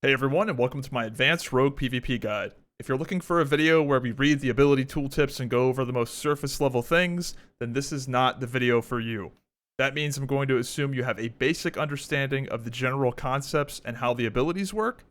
Hey everyone, and welcome to my Advanced Rogue PvP guide. If you're looking for a video where we read the ability tooltips and go over the most surface level things, then this is not the video for you. That means I'm going to assume you have a basic understanding of the general concepts and how the abilities work.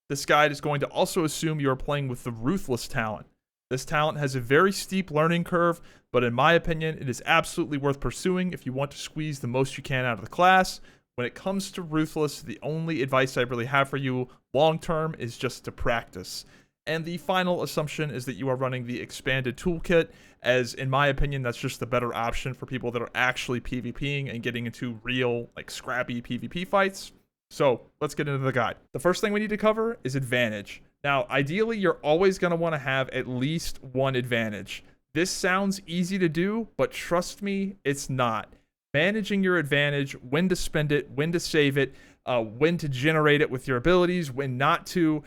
This guide is going to also assume you are playing with the Ruthless talent. This talent has a very steep learning curve, but in my opinion, it is absolutely worth pursuing if you want to squeeze the most you can out of the class. When it comes to Ruthless, the only advice I really have for you long term is just to practice. And the final assumption is that you are running the expanded toolkit, as in my opinion, that's just the better option for people that are actually PvPing and getting into real, scrappy PvP fights. So let's get into the guide. The first thing we need to cover is advantage. Now, ideally, you're always going to want to have at least one advantage. This sounds easy to do, but trust me, it's not. Managing your advantage, when to spend it, when to save it, when to generate it with your abilities, when not to.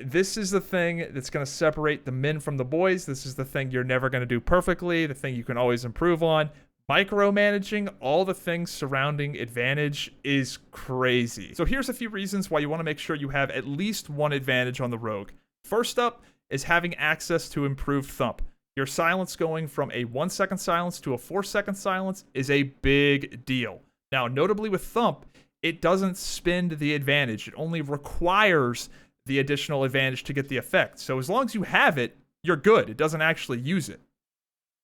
This is the thing that's going to separate the men from the boys. This is the thing you're never going to do perfectly, the thing you can always improve on. Micromanaging all the things surrounding advantage is crazy. So here's a few reasons why you want to make sure you have at least one advantage on the rogue. First up is having access to improved Thump. Your silence going from a 1 second silence to a 4 second silence is a big deal. Now, notably with Thump, it doesn't spend the advantage. It only requires the additional advantage to get the effect. So as long as you have it, you're good. It doesn't actually use it.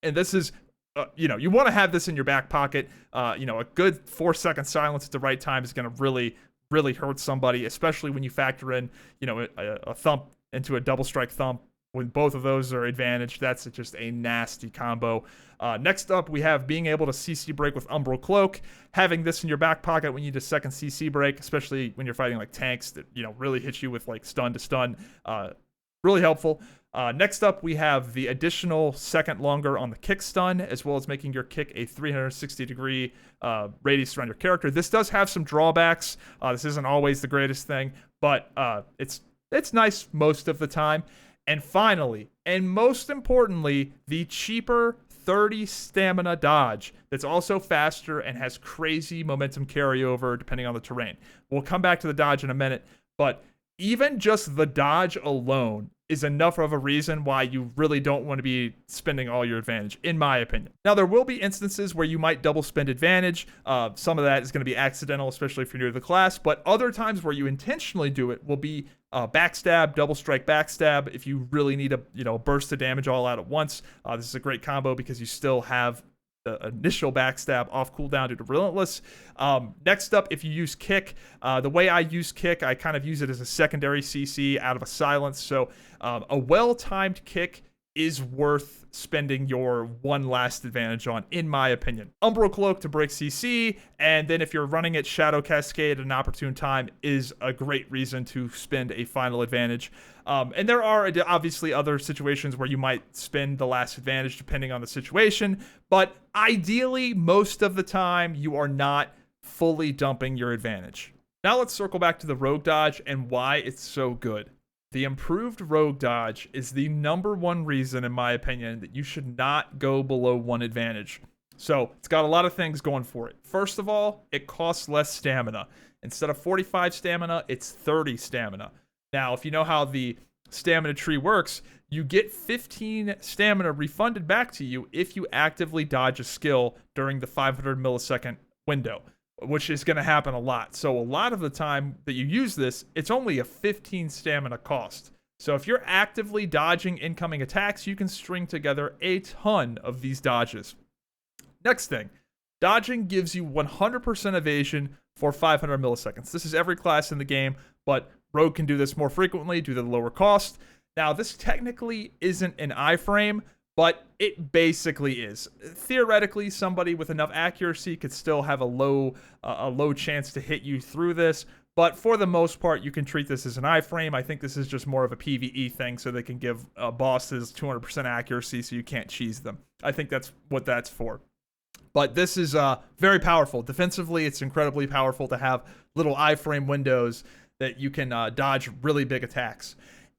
And this is, you want to have this in your back pocket. A good 4 second silence at the right time is going to really, really hurt somebody, especially when you factor in, a Thump into a Doublestrike Thump. When both of those are advantaged, that's just a nasty combo. Next up, we have being able to CC break with Umbral Cloak. Having this in your back pocket when you need a second CC break, especially when you're fighting tanks that really hit you with stun to stun, really helpful. Next up, we have the additional second longer on the kick stun, as well as making your kick a 360-degree radius around your character. This does have some drawbacks. This isn't always the greatest thing, but it's nice most of the time. And finally, and most importantly, the cheaper 30 stamina dodge that's also faster and has crazy momentum carryover depending on the terrain. We'll come back to the dodge in a minute, but even just the dodge alone is enough of a reason why you really don't want to be spending all your advantage, in my opinion. Now, there will be instances where you might double spend advantage. Some of that is going to be accidental, especially if you're new to the class, but other times where you intentionally do it will be backstab, double strike, backstab. If you really need a burst of damage all out at once, this is a great combo because you still have the initial backstab off cooldown due to Relentless. Next up, if you use kick, the way I use kick, I kind of use it as a secondary CC out of a silence. So a well-timed kick is worth spending your one last advantage on, in my opinion. Umbral Cloak to break CC, and then if you're running it, Shadow Cascade at an opportune time is a great reason to spend a final advantage. And there are obviously other situations where you might spend the last advantage depending on the situation, but ideally, most of the time, you are not fully dumping your advantage. Now let's circle back to the rogue dodge and why it's so good. The improved rogue dodge is the number one reason, in my opinion, that you should not go below one advantage. So it's got a lot of things going for it. First of all, it costs less stamina. Instead of 45 stamina, it's 30 stamina. Now, if you know how the stamina tree works, you get 15 stamina refunded back to you if you actively dodge a skill during the 500 millisecond window, which is going to happen a lot. So a lot of the time that you use this, it's only a 15 stamina cost. So if you're actively dodging incoming attacks, you can string together a ton of these dodges. Next thing, dodging gives you 100% evasion for 500 milliseconds. This is every class in the game, but Rogue can do this more frequently due to the lower cost. Now, this technically isn't an iframe, but it basically is. Theoretically, somebody with enough accuracy could still have a low chance to hit you through this, but for the most part, you can treat this as an iframe. I think this is just more of a PvE thing, so they can give bosses 200% accuracy so you can't cheese them. I think that's what that's for. But this is very powerful. Defensively, it's incredibly powerful to have little iframe windows that you can dodge really big attacks.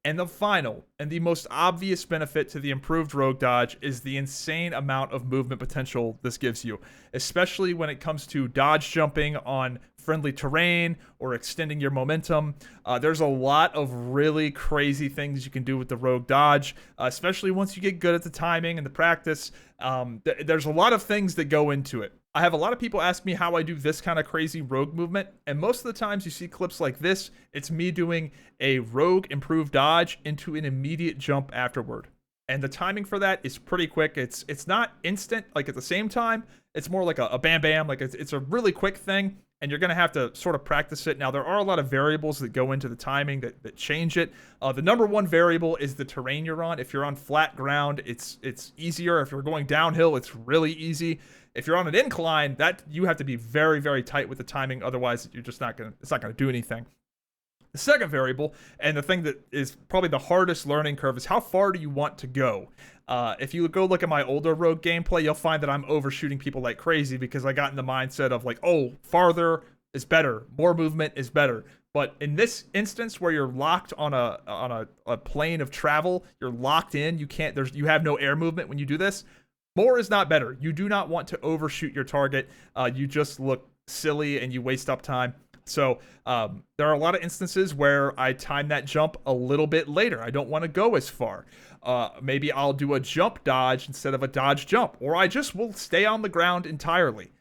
And the final and the most obvious benefit to the improved rogue dodge is the insane amount of movement potential this gives you, especially when it comes to dodge jumping on friendly terrain or extending your momentum. There's a lot of really crazy things you can do with the rogue dodge, especially once you get good at the timing and the practice. There's a lot of things that go into it. I have a lot of people ask me how I do this kind of crazy rogue movement, and most of the times you see clips like this, it's me doing a rogue improved dodge into an immediate jump afterward. And the timing for that is pretty quick. It's not instant, like at the same time. It's more like a bam bam, like it's a really quick thing, and you're gonna have to sort of practice it. Now, there are a lot of variables that go into the timing that change it. The number one variable is the terrain you're on. If you're on flat ground, it's easier. If you're going downhill, it's really easy. If you're on an incline, that you have to be very, very tight with the timing. Otherwise, it's not gonna do anything. The second variable, and the thing that is probably the hardest learning curve, is how far do you want to go? If you go look at my older rogue gameplay, you'll find that I'm overshooting people like crazy because I got in the mindset of like, oh, farther is better, more movement is better. But in this instance where you're locked on a plane of travel, you're locked in, you have no air movement when you do this. More is not better. You do not want to overshoot your target. You just look silly and you waste up time. So there are a lot of instances where I time that jump a little bit later. I don't want to go as far. Maybe I'll do a jump dodge instead of a dodge jump, or I just will stay on the ground entirely.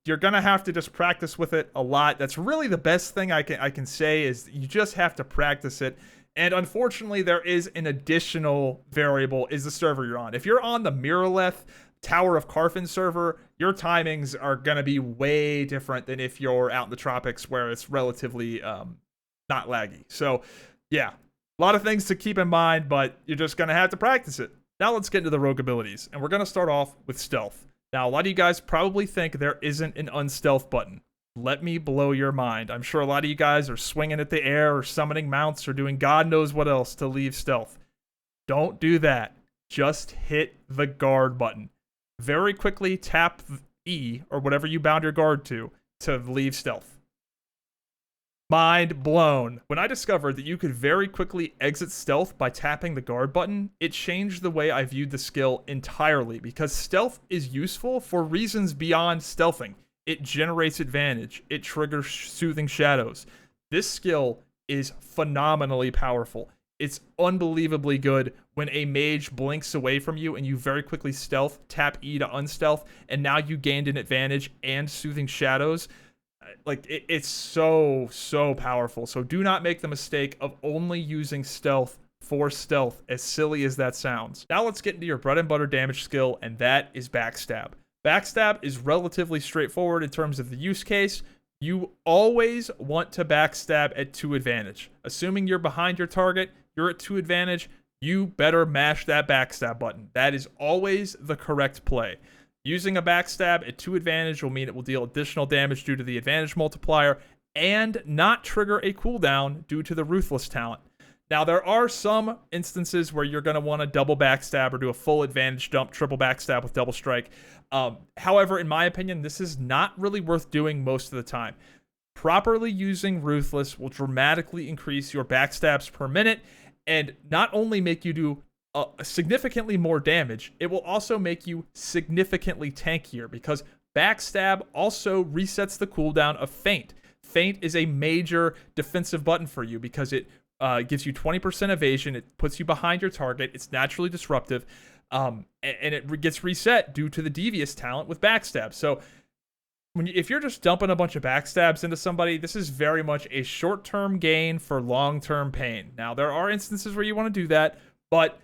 You're gonna have to just practice with it a lot. That's really the best thing I can say, is you just have to practice it. And unfortunately, there is an additional variable, is the server you're on. If you're on the Miraleth Tower of Carfin server, your timings are going to be way different than if you're out in the tropics where it's relatively not laggy. So, yeah, a lot of things to keep in mind, but you're just going to have to practice it. Now let's get into the rogue abilities, and we're going to start off with stealth. Now, a lot of you guys probably think there isn't an unstealth button. Let me blow your mind. I'm sure a lot of you guys are swinging at the air or summoning mounts or doing God knows what else to leave stealth. Don't do that. Just hit the guard button. Very quickly tap E, or whatever you bound your guard to leave stealth. Mind blown. When I discovered that you could very quickly exit stealth by tapping the guard button, it changed the way I viewed the skill entirely, because stealth is useful for reasons beyond stealthing. It generates advantage. It triggers soothing shadows. This skill is phenomenally powerful. It's unbelievably good when a mage blinks away from you and you very quickly stealth, tap E to unstealth, and now you gained an advantage and soothing shadows. Like, it's so powerful. So do not make the mistake of only using stealth for stealth, as silly as that sounds. Now let's get into your bread and butter damage skill, and that is Backstab. Backstab is relatively straightforward in terms of the use case. You always want to backstab at 2 advantage. Assuming you're behind your target, you're at 2 advantage, you better mash that backstab button. That is always the correct play. Using a backstab at 2 advantage will mean it will deal additional damage due to the advantage multiplier and not trigger a cooldown due to the Ruthless talent. Now, there are some instances where you're going to want to double backstab or do a full advantage dump, triple backstab with Doublestrike. However, in my opinion, this is not really worth doing most of the time. Properly using Ruthless will dramatically increase your backstabs per minute, and not only make you do significantly more damage, it will also make you significantly tankier, because backstab also resets the cooldown of Feint. Feint is a major defensive button for you because it gives you 20% evasion. It puts you behind your target. It's naturally disruptive, and it gets reset due to the Devious talent with backstab. So if you're just dumping a bunch of backstabs into somebody, this is very much a short-term gain for long-term pain. Now, there are instances where you want to do that, but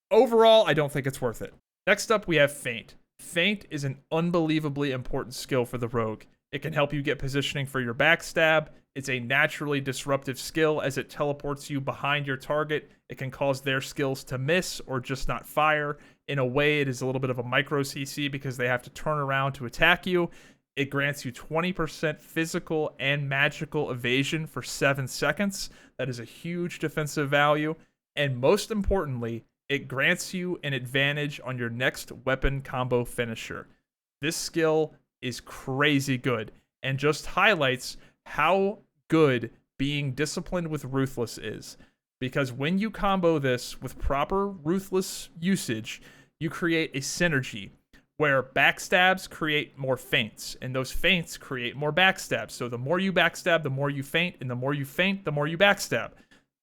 overall, I don't think it's worth it. Next up, we have Feint. Feint is an unbelievably important skill for the rogue. It can help you get positioning for your backstab. It's a naturally disruptive skill as it teleports you behind your target. It can cause their skills to miss or just not fire. In a way, it is a little bit of a micro CC because they have to turn around to attack you. It grants you 20% physical and magical evasion for 7 seconds. That is a huge defensive value. And most importantly, it grants you an advantage on your next weapon combo finisher. This skill is crazy good and just highlights how good being disciplined with Ruthless is. Because when you combo this with proper Ruthless usage, you create a synergy. where backstabs create more feints, and those feints create more backstabs. So the more you backstab, the more you feint, and the more you feint, the more you backstab.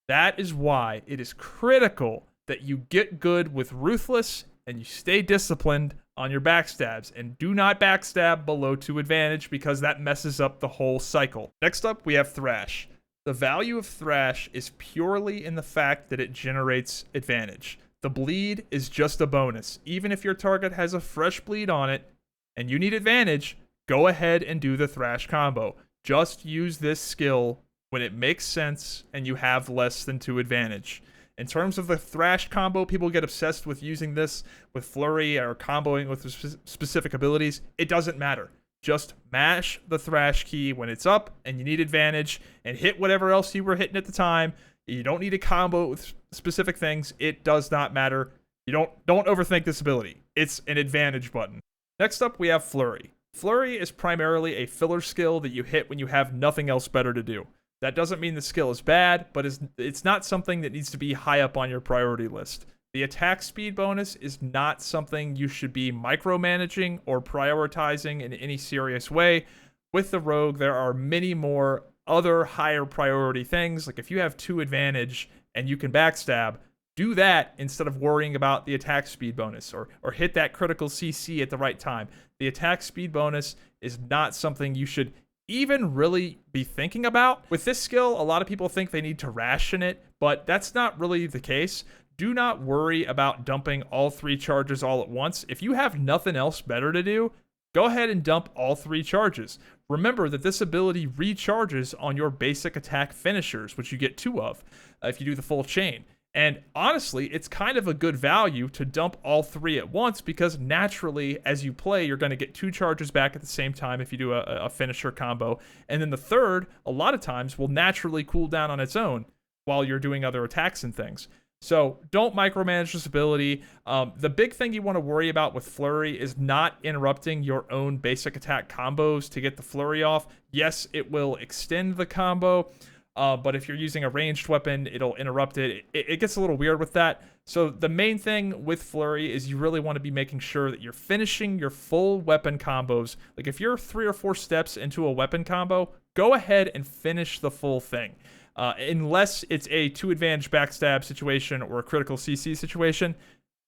That is why it is critical that you get good with Ruthless and you stay disciplined on your backstabs, and do not backstab below 2 advantage because that messes up the whole cycle. Next up, we have Thrash. The value of Thrash is purely in the fact that it generates advantage. The bleed is just a bonus. Even if your target has a fresh bleed on it and you need advantage, go ahead and do the Thrash combo. Just use this skill when it makes sense and you have less than 2 advantage. In terms of the Thrash combo, people get obsessed with using this with Flurry or comboing with specific abilities. It doesn't matter. Just mash the Thrash key when it's up and you need advantage and hit whatever else you were hitting at the time. You don't need to combo it with specific things. It does not matter. You don't overthink this ability. It's an advantage button. Next up, we have Flurry. Flurry is primarily a filler skill that you hit when you have nothing else better to do. That doesn't mean the skill is bad, but it's not something that needs to be high up on your priority list. The attack speed bonus is not something you should be micromanaging or prioritizing in any serious way. With the rogue, there are many more other higher priority things. Like if you have 2 advantage and you can backstab, do that instead of worrying about the attack speed bonus or hit that critical CC at the right time. The attack speed bonus is not something you should even really be thinking about. With this skill, a lot of people think they need to ration it, but that's not really the case. Do not worry about dumping all 3 charges all at once. If you have nothing else better to do, go ahead and dump all 3 charges. Remember that this ability recharges on your basic attack finishers, which you get 2 of if you do the full chain. And honestly, it's kind of a good value to dump all 3 at once because naturally, as you play, you're going to get 2 charges back at the same time if you do a finisher combo. And then the third, a lot of times, will naturally cool down on its own while you're doing other attacks and things. So don't micromanage this ability. The big thing you want to worry about with Flurry is not interrupting your own basic attack combos to get the Flurry off. Yes, it will extend the combo. But if you're using a ranged weapon, it'll interrupt it. It gets a little weird with that. So the main thing with Flurry is you really want to be making sure that you're finishing your full weapon combos. Like if you're 3 or 4 steps into a weapon combo, go ahead and finish the full thing. Unless it's a 2 advantage backstab situation or a critical CC situation,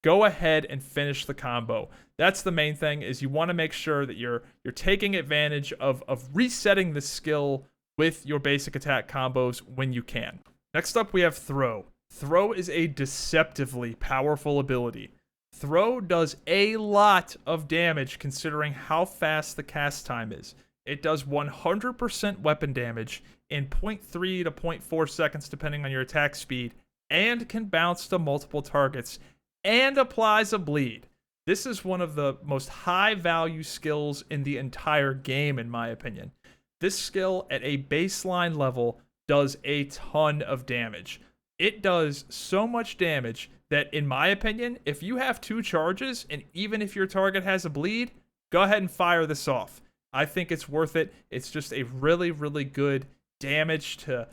go ahead and finish the combo. That's the main thing, is you want to make sure that you're taking advantage of resetting the skill with your basic attack combos when you can. Next up, we have Throw. Throw is a deceptively powerful ability. Throw does a lot of damage considering how fast the cast time is. It does 100% weapon damage in 0.3 to 0.4 seconds depending on your attack speed, and can bounce to multiple targets, and applies a bleed. This is one of the most high value skills in the entire game in my opinion. This skill at a baseline level does a ton of damage. It does so much damage that, in my opinion, if you have 2 charges, and even if your target has a bleed, go ahead and fire this off. I think it's worth it. It's just a really, really good damage to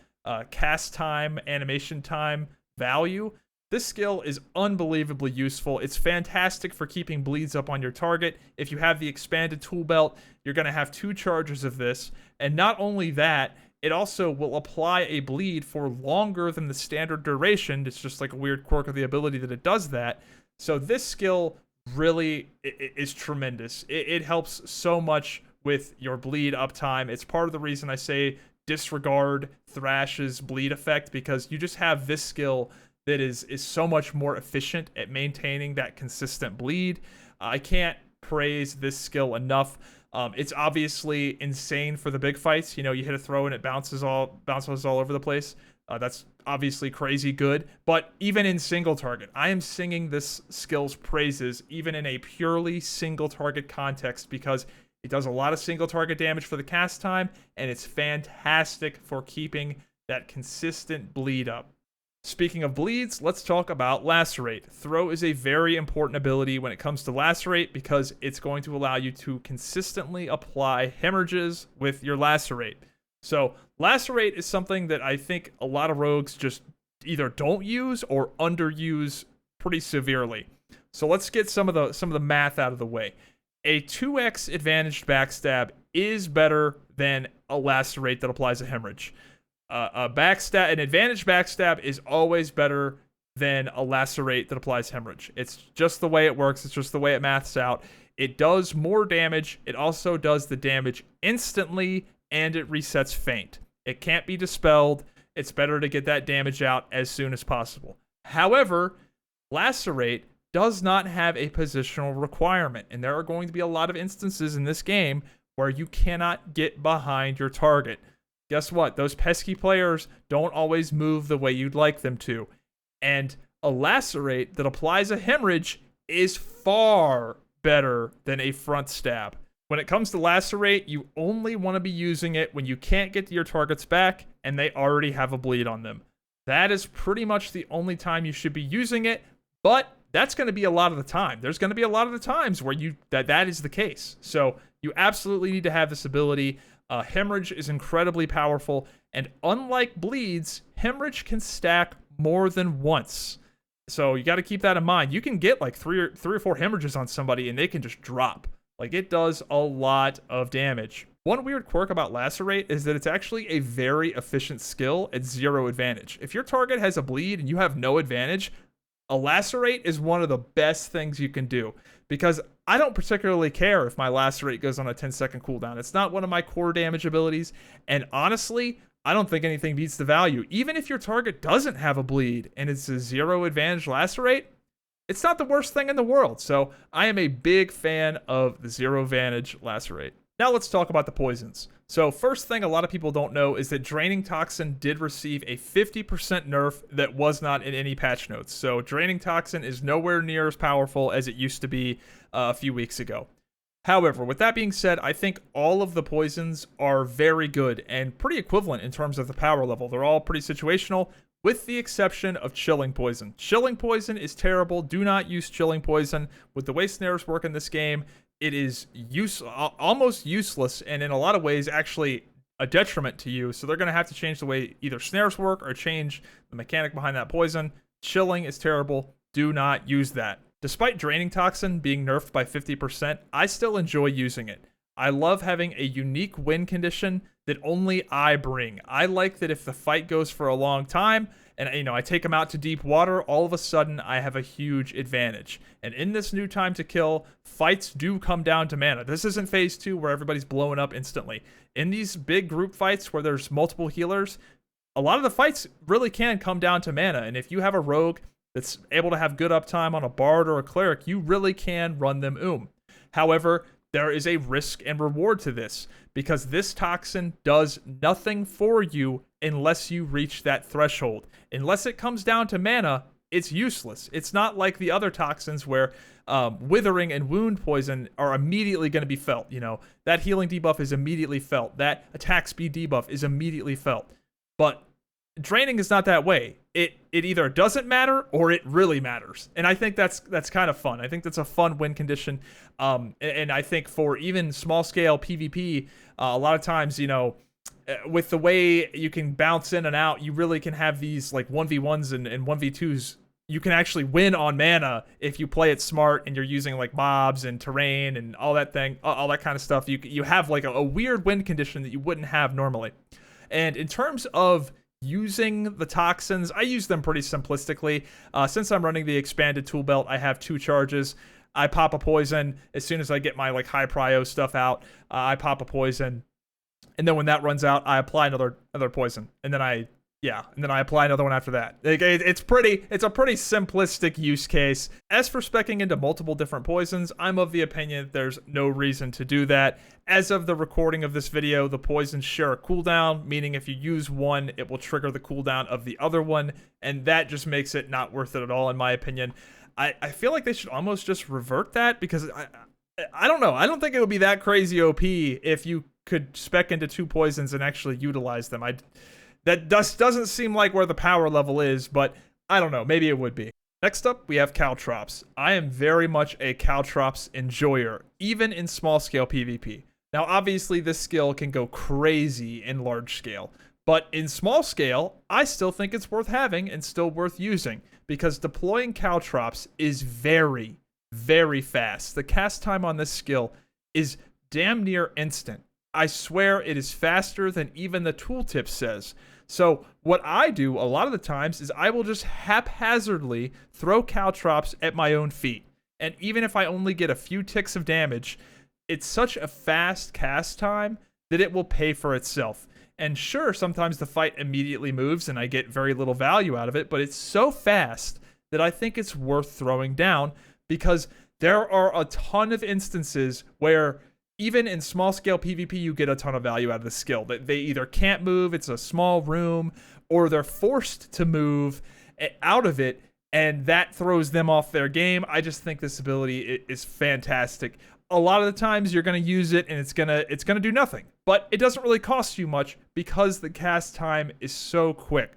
cast time, animation time value. This skill is unbelievably useful. It's fantastic for keeping bleeds up on your target. If you have the expanded tool belt, you're going to have 2 charges of this. And not only that, it also will apply a bleed for longer than the standard duration. It's just like a weird quirk of the ability that it does that. So this skill really is tremendous. It helps so much with your bleed uptime. It's part of the reason I say disregard Thrash's bleed effect, because you just have this skill that is so much more efficient at maintaining that consistent bleed. I can't praise this skill enough. It's obviously insane for the big fights. You know, you hit a throw and it bounces all over the place. That's obviously crazy good. But even in single target, I am singing this skill's praises even in a purely single target context, because it does a lot of single target damage for the cast time, and it's fantastic for keeping that consistent bleed up. Speaking of bleeds, let's talk about Lacerate. Throw is a very important ability when it comes to Lacerate, because it's going to allow you to consistently apply hemorrhages with your Lacerate. So Lacerate is something that I think a lot of rogues just either don't use or underuse pretty severely. So let's get some of the math out of the way. A 2x advantaged backstab is better than a lacerate that applies a hemorrhage. An advantage backstab is always better than a lacerate that applies hemorrhage. It's just the way it works. It's just the way it maths out. It does more damage. It also does the damage instantly, and it resets feint. It can't be dispelled. It's better to get that damage out as soon as possible. However, lacerate does not have a positional requirement, and there are going to be a lot of instances in this game where you cannot get behind your target. Guess what? Those pesky players don't always move the way you'd like them to. And a lacerate that applies a hemorrhage is far better than a front stab. When it comes to lacerate, you only want to be using it when you can't get to your targets back and they already have a bleed on them. That is pretty much the only time you should be using it, but that's going to be a lot of the time. There's going to be a lot of the times where that is the case. So you absolutely need to have this ability. Hemorrhage is incredibly powerful, and unlike bleeds, hemorrhage can stack more than once. So you got to keep that in mind. You can get like three or four hemorrhages on somebody, and they can just drop. Like, it does a lot of damage. One weird quirk about Lacerate is that it's actually a very efficient skill at 0 advantage. If your target has a bleed and you have no advantage, a Lacerate is one of the best things you can do, because I don't particularly care if my Lacerate goes on a 10-second cooldown. It's not one of my core damage abilities, and honestly, I don't think anything beats the value. Even if your target doesn't have a bleed and it's a 0 advantage Lacerate, it's not the worst thing in the world. So I am a big fan of the 0 advantage Lacerate. Now let's talk about the poisons. So first thing a lot of people don't know is that Draining Toxin did receive a 50% nerf that was not in any patch notes. So Draining Toxin is nowhere near as powerful as it used to be a few weeks ago. However, with that being said, I think all of the poisons are very good and pretty equivalent in terms of the power level. They're all pretty situational, with the exception of Chilling Poison. Chilling Poison is terrible. Do not use Chilling Poison. With the way snares work in this game, it is almost useless, and in a lot of ways actually a detriment to you. So they're going to have to change the way either snares work or change the mechanic behind that poison. Chilling is terrible. Do not use that. Despite Draining Toxin being nerfed by 50%, I still enjoy using it. I love having a unique win condition that only I bring. I like that if the fight goes for a long time and I take them out to deep water, all of a sudden I have a huge advantage. And in this new time to kill, fights do come down to mana. This isn't phase 2 where everybody's blowing up instantly. In these big group fights where there's multiple healers, a lot of the fights really can come down to mana. And if you have a rogue that's able to have good uptime on a bard or a cleric, you really can run them However, there is a risk and reward to this, because this toxin does nothing for you unless you reach that threshold. Unless it comes down to mana, it's useless. It's not like the other toxins where withering and wound poison are immediately going to be felt. That healing debuff is immediately felt. That attack speed debuff is immediately felt. But draining is not that way. It either doesn't matter or it really matters, and I think that's kind of fun. I think that's a fun win condition, and I think for even small scale PvP, a lot of times with the way you can bounce in and out, you really can have these like 1v1s and 1v2s. You can actually win on mana if you play it smart and you're using like mobs and terrain and all that kind of stuff. You have like a weird win condition that you wouldn't have normally. And in terms of using the toxins, I use them pretty simplistically. Since I'm running the expanded tool belt, I have 2 charges. I pop a poison as soon as I get my like high prio stuff out. I pop a poison, and then when that runs out, I apply another poison, and then I apply another one after that. It's a pretty simplistic use case. As for speccing into multiple different poisons, I'm of the opinion that there's no reason to do that. As of the recording of this video, the poisons share a cooldown, meaning if you use one, it will trigger the cooldown of the other one, and that just makes it not worth it at all, in my opinion. I feel like they should almost just revert that, because I don't know. I don't think it would be that crazy OP if you could spec into 2 poisons and actually utilize them. That doesn't seem like where the power level is, but I don't know. Maybe it would be. Next up, we have Caltrops. I am very much a Caltrops enjoyer, even in small-scale PvP. Now, obviously, this skill can go crazy in large scale, but in small scale, I still think it's worth having and still worth using, because deploying Caltrops is very, very fast. The cast time on this skill is damn near instant. I swear it is faster than even the tooltip says. So what I do a lot of the times is I will just haphazardly throw Caltrops at my own feet. And even if I only get a few ticks of damage, it's such a fast cast time that it will pay for itself. And sure, sometimes the fight immediately moves and I get very little value out of it, but it's so fast that I think it's worth throwing down, because there are a ton of instances where even in small scale PvP, you get a ton of value out of the skill. That they either can't move, it's a small room, or they're forced to move out of it, and that throws them off their game. I just think this ability is fantastic. A lot of the times you're going to use it and it's going to do nothing, but it doesn't really cost you much because the cast time is so quick.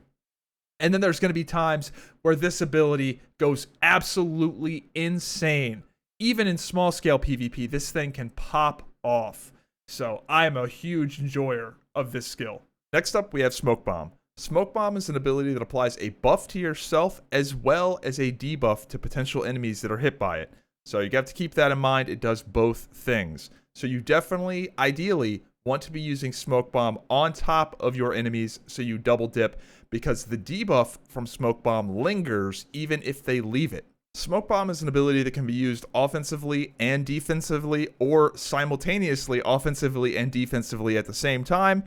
And then there's going to be times where this ability goes absolutely insane. Even in small scale PvP, this thing can pop off. So I am a huge enjoyer of this skill. Next up, we have Smoke Bomb. Smoke Bomb is an ability that applies a buff to yourself as well as a debuff to potential enemies that are hit by it. So you have to keep that in mind. It does both things. So you definitely, ideally, want to be using Smoke Bomb on top of your enemies so you double dip, because the debuff from Smoke Bomb lingers even if they leave it. Smoke Bomb is an ability that can be used offensively and defensively, or simultaneously offensively and defensively at the same time.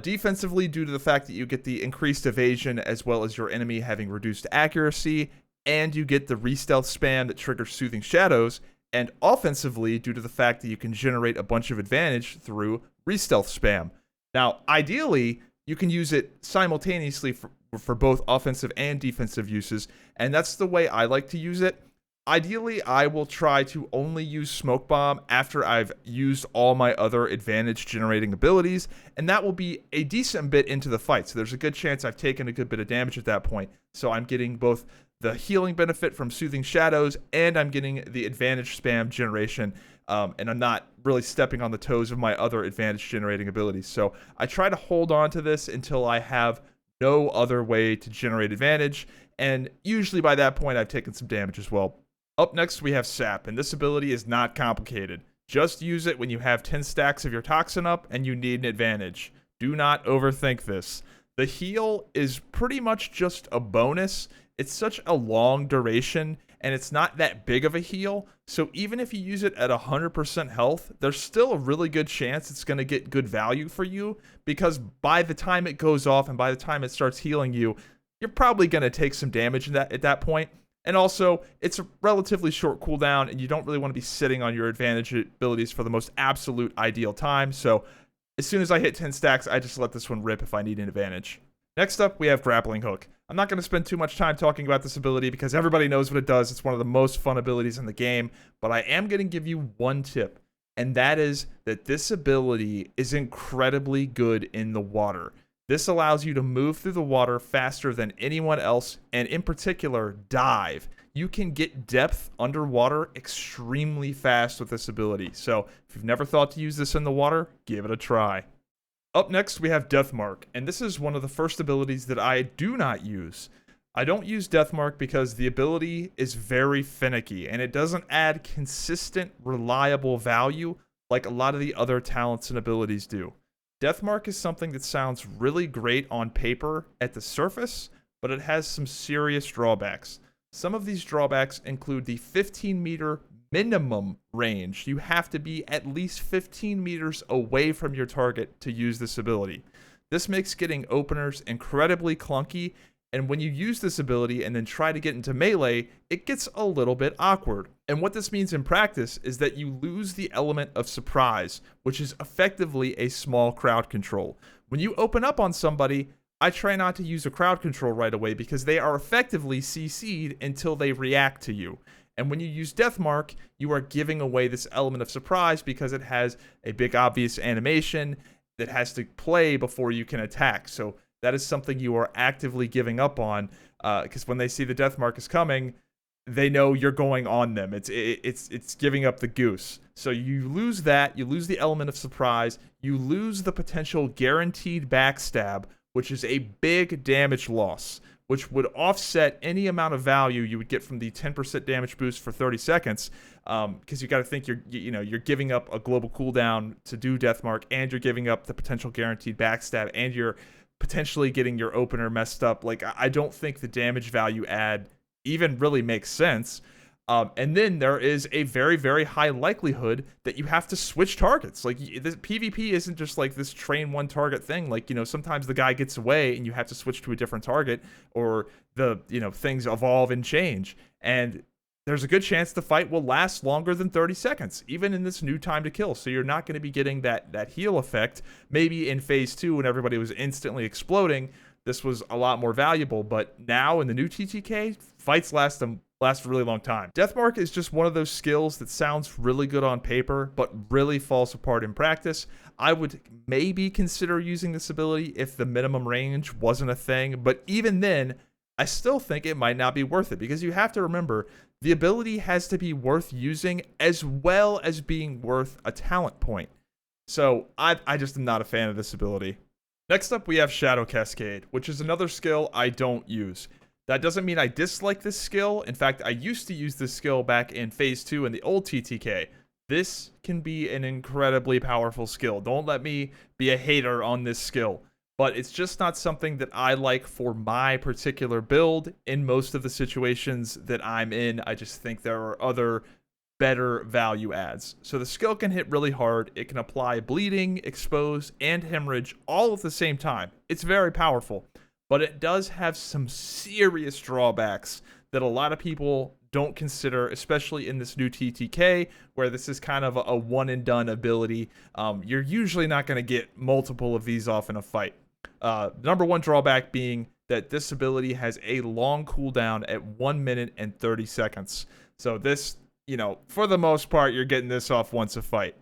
Defensively, due to the fact that you get the increased evasion as well as your enemy having reduced accuracy, and you get the re-stealth spam that triggers Soothing Shadows. And offensively, due to the fact that you can generate a bunch of advantage through re-stealth spam. Now, ideally, you can use it simultaneously for both offensive and defensive uses, and that's the way I like to use it. Ideally, I will try to only use Smoke Bomb after I've used all my other advantage generating abilities, and that will be a decent bit into the fight. So there's a good chance I've taken a good bit of damage at that point. So I'm getting both the healing benefit from Soothing Shadows, and I'm getting the advantage spam generation, and I'm not really stepping on the toes of my other advantage generating abilities. So I try to hold on to this until I have no other way to generate advantage, and usually by that point I've taken some damage as well. Up next, we have Sap, and this ability is not complicated. Just use it when you have 10 stacks of your toxin up and you need an advantage. Do not overthink this. The heal is pretty much just a bonus. It's such a long duration, and it's not that big of a heal, so even if you use it at 100% health, there's still a really good chance it's going to get good value for you, because by the time it goes off and by the time it starts healing you, you're probably going to take some damage at that point. And also, it's a relatively short cooldown, and you don't really want to be sitting on your advantage abilities for the most absolute ideal time. So as soon as I hit 10 stacks, I just let this one rip if I need an advantage. Next up, we have Grappling Hook. I'm not going to spend too much time talking about this ability because everybody knows what it does. It's one of the most fun abilities in the game, but I am going to give you one tip, and that is that this ability is incredibly good in the water. This allows you to move through the water faster than anyone else, and in particular, dive. You can get depth underwater extremely fast with this ability, so if you've never thought to use this in the water, give it a try. Up next, we have Deathmark, and this is one of the first abilities that I do not use. I don't use Deathmark because the ability is very finicky, and it doesn't add consistent, reliable value like a lot of the other talents and abilities do. Deathmark is something that sounds really great on paper at the surface, but it has some serious drawbacks. Some of these drawbacks include the 15-meter minimum range. You have to be at least 15 meters away from your target to use this ability. This makes getting openers incredibly clunky, and when you use this ability and then try to get into melee, it gets a little bit awkward. And what this means in practice is that you lose the element of surprise, which is effectively a small crowd control. When you open up on somebody, I try not to use a crowd control right away because they are effectively CC'd until they react to you. And when you use Deathmark, you are giving away this element of surprise because it has a big obvious animation that has to play before you can attack. So that is something you are actively giving up on, because when they see the Deathmark is coming, they know you're going on them. It's giving up the goose. So you lose that, you lose the element of surprise, you lose the potential guaranteed backstab, which is a big damage loss. which would offset any amount of value you would get from the 10% damage boost for 30 seconds. Because you got to think you're giving up a global cooldown to do Deathmark, and you're giving up the potential guaranteed backstab, and you're potentially getting your opener messed up. Like, I don't think the damage value add even really makes sense. And then there is a very, very high likelihood that you have to switch targets. Like, this PvP isn't just like this train one target thing. Like, sometimes the guy gets away and you have to switch to a different target, or the, things evolve and change. And there's a good chance the fight will last longer than 30 seconds, even in this new time to kill. So you're not going to be getting that heal effect. Maybe in phase 2, when everybody was instantly exploding, this was a lot more valuable. But now in the new TTK, fights last a really long time. Deathmark is just one of those skills that sounds really good on paper, but really falls apart in practice. I would maybe consider using this ability if the minimum range wasn't a thing, but even then, I still think it might not be worth it, because you have to remember, the ability has to be worth using as well as being worth a talent point. So I just am not a fan of this ability. Next up, we have Shadow Cascade, which is another skill I don't use. That doesn't mean I dislike this skill. In fact, I used to use this skill back in phase 2 in the old TTK. This can be an incredibly powerful skill. Don't let me be a hater on this skill. But it's just not something that I like for my particular build in most of the situations that I'm in. I just think there are other better value adds. So the skill can hit really hard. It can apply bleeding, expose, and hemorrhage all at the same time. It's very powerful. But it does have some serious drawbacks that a lot of people don't consider, especially in this new TTK, where this is kind of a one-and-done ability. You're usually not going to get multiple of these off in a fight. Number one drawback being that this ability has a long cooldown at 1 minute and 30 seconds. So this, for the most part, you're getting this off once a fight.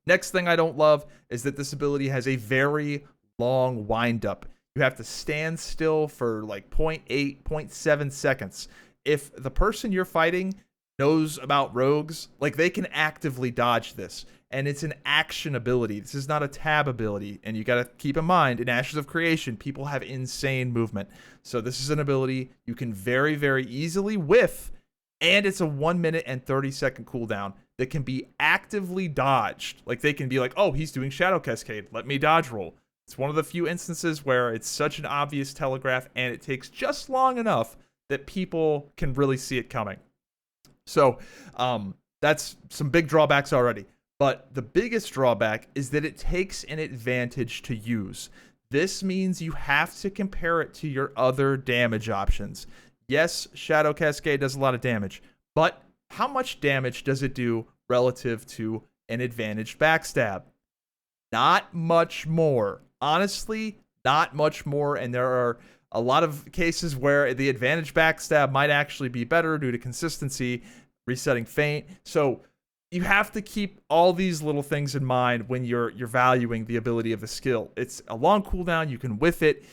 Next thing I don't love is that this ability has a very long wind-up. You have to stand still for like 0.8, 0.7 seconds. If the person you're fighting knows about rogues, like, they can actively dodge this. And it's an action ability. This is not a tab ability. And you got to keep in mind, in Ashes of Creation, people have insane movement. So this is an ability you can very, very easily whiff. And it's a 1 minute and 30 second cooldown that can be actively dodged. Like, they can be like, oh, he's doing Shadow Cascade, let me dodge roll. It's one of the few instances where it's such an obvious telegraph, and it takes just long enough that people can really see it coming. So that's some big drawbacks already. But the biggest drawback is that it takes an advantage to use. This means you have to compare it to your other damage options. Yes, Shadow Cascade does a lot of damage, but how much damage does it do relative to an advantaged backstab? Not much more. Honestly, not much more, and there are a lot of cases where the advantage backstab might actually be better due to consistency, resetting feint. So you have to keep all these little things in mind when you're valuing the ability of the skill. It's a long cooldown, you can whiff it.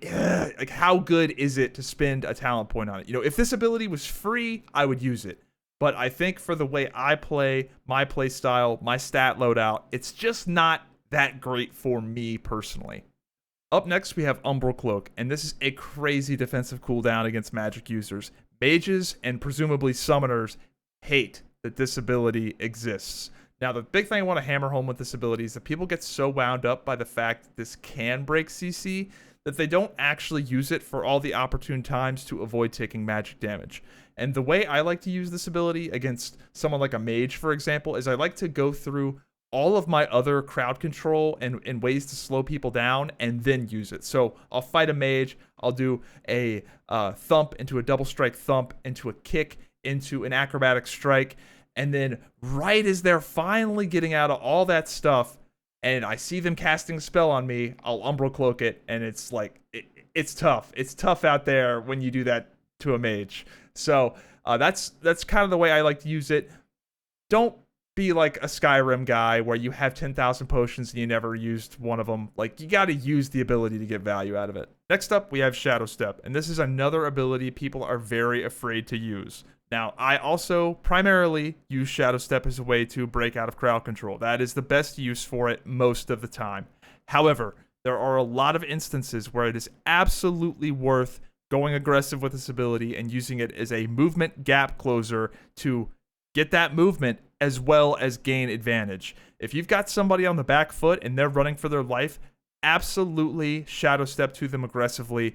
Like, how good is it to spend a talent point on it? If this ability was free, I would use it. But I think for the way I play, my play style, my stat loadout, it's just not that great for me personally. Up next, we have Umbral Cloak, and this is a crazy defensive cooldown against magic users. Mages and presumably summoners hate that this ability exists. Now, the big thing I want to hammer home with this ability is that people get so wound up by the fact that this can break CC that they don't actually use it for all the opportune times to avoid taking magic damage. And the way I like to use this ability against someone like a mage, for example, is I like to go through all of my other crowd control and ways to slow people down and then use it. So I'll fight a mage, I'll do a thump into a Doublestrike thump, into a kick, into an Acrobatic Strike, and then right as they're finally getting out of all that stuff, and I see them casting a spell on me, I'll Umbral Cloak it, and it's like, it's tough. It's tough out there when you do that to a mage. So that's kind of the way I like to use it. Don't be like a Skyrim guy where you have 10,000 potions and you never used one of them. Like, you got to use the ability to get value out of it. Next up, we have Shadow Step, and this is another ability people are very afraid to use. Now, I also primarily use Shadow Step as a way to break out of crowd control. That is the best use for it most of the time. However, there are a lot of instances where it is absolutely worth going aggressive with this ability and using it as a movement gap closer to get that movement as well as gain advantage. If you've got somebody on the back foot and they're running for their life, absolutely shadow step to them aggressively,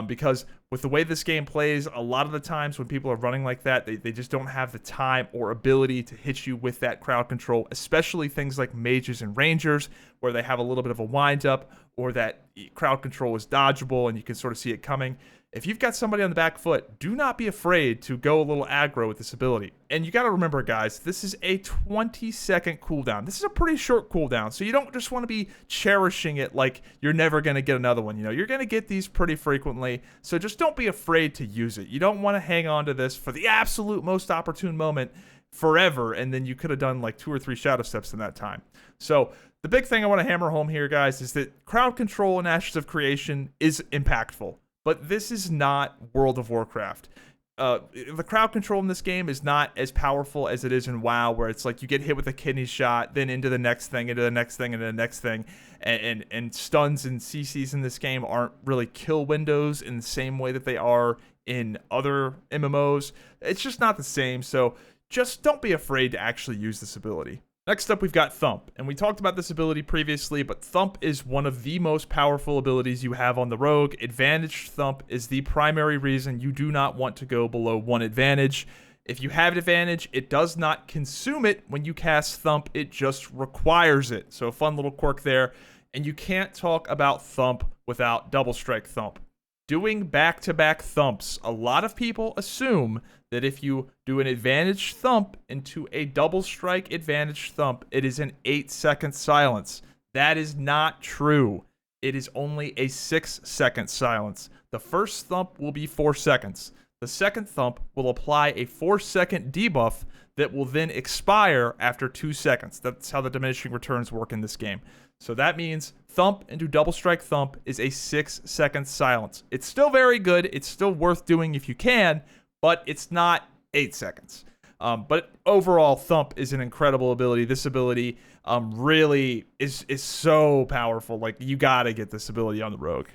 because with the way this game plays, a lot of the times when people are running like that, they just don't have the time or ability to hit you with that crowd control, especially things like mages and rangers, where they have a little bit of a wind up, or that crowd control is dodgeable and you can sort of see it coming. If you've got somebody on the back foot, do not be afraid to go a little aggro with this ability. And you got to remember, guys, this is a 20-second cooldown. This is a pretty short cooldown, so you don't just want to be cherishing it like you're never going to get another one. You know, you're going to get these pretty frequently, so just don't be afraid to use it. You don't want to hang on to this for the absolute most opportune moment forever, and then you could have done like 2 or 3 shadow steps in that time. So the big thing I want to hammer home here, guys, is that crowd control in Ashes of Creation is impactful. But this is not World of Warcraft. The crowd control in this game is not as powerful as it is in WoW, where it's like you get hit with a kidney shot, then into the next thing, into the next thing, into the next thing. And stuns and CCs in this game aren't really kill windows in the same way that they are in other MMOs. It's just not the same, so just don't be afraid to actually use this ability. Next up, we've got Thump, and we talked about this ability previously, but Thump is one of the most powerful abilities you have on the rogue. Advantaged Thump is the primary reason you do not want to go below 1 advantage. If you have advantage, it does not consume it when you cast Thump, it just requires it. So a fun little quirk there, and you can't talk about Thump without Doublestrike Thump. Doing back-to-back thumps, a lot of people assume that if you do an advantage thump into a double strike advantage thump, it is an 8-second silence. That is not true. It is only a 6-second silence. The first thump will be 4 seconds. The second thump will apply a 4-second debuff that will then expire after 2 seconds. That's how the diminishing returns work in this game. So that means thump into double strike thump is a 6-second silence. It's still very good. It's still worth doing if you can, but it's not 8 seconds. But overall, thump is an incredible ability. This ability really is so powerful. Like, you gotta get this ability on the rogue.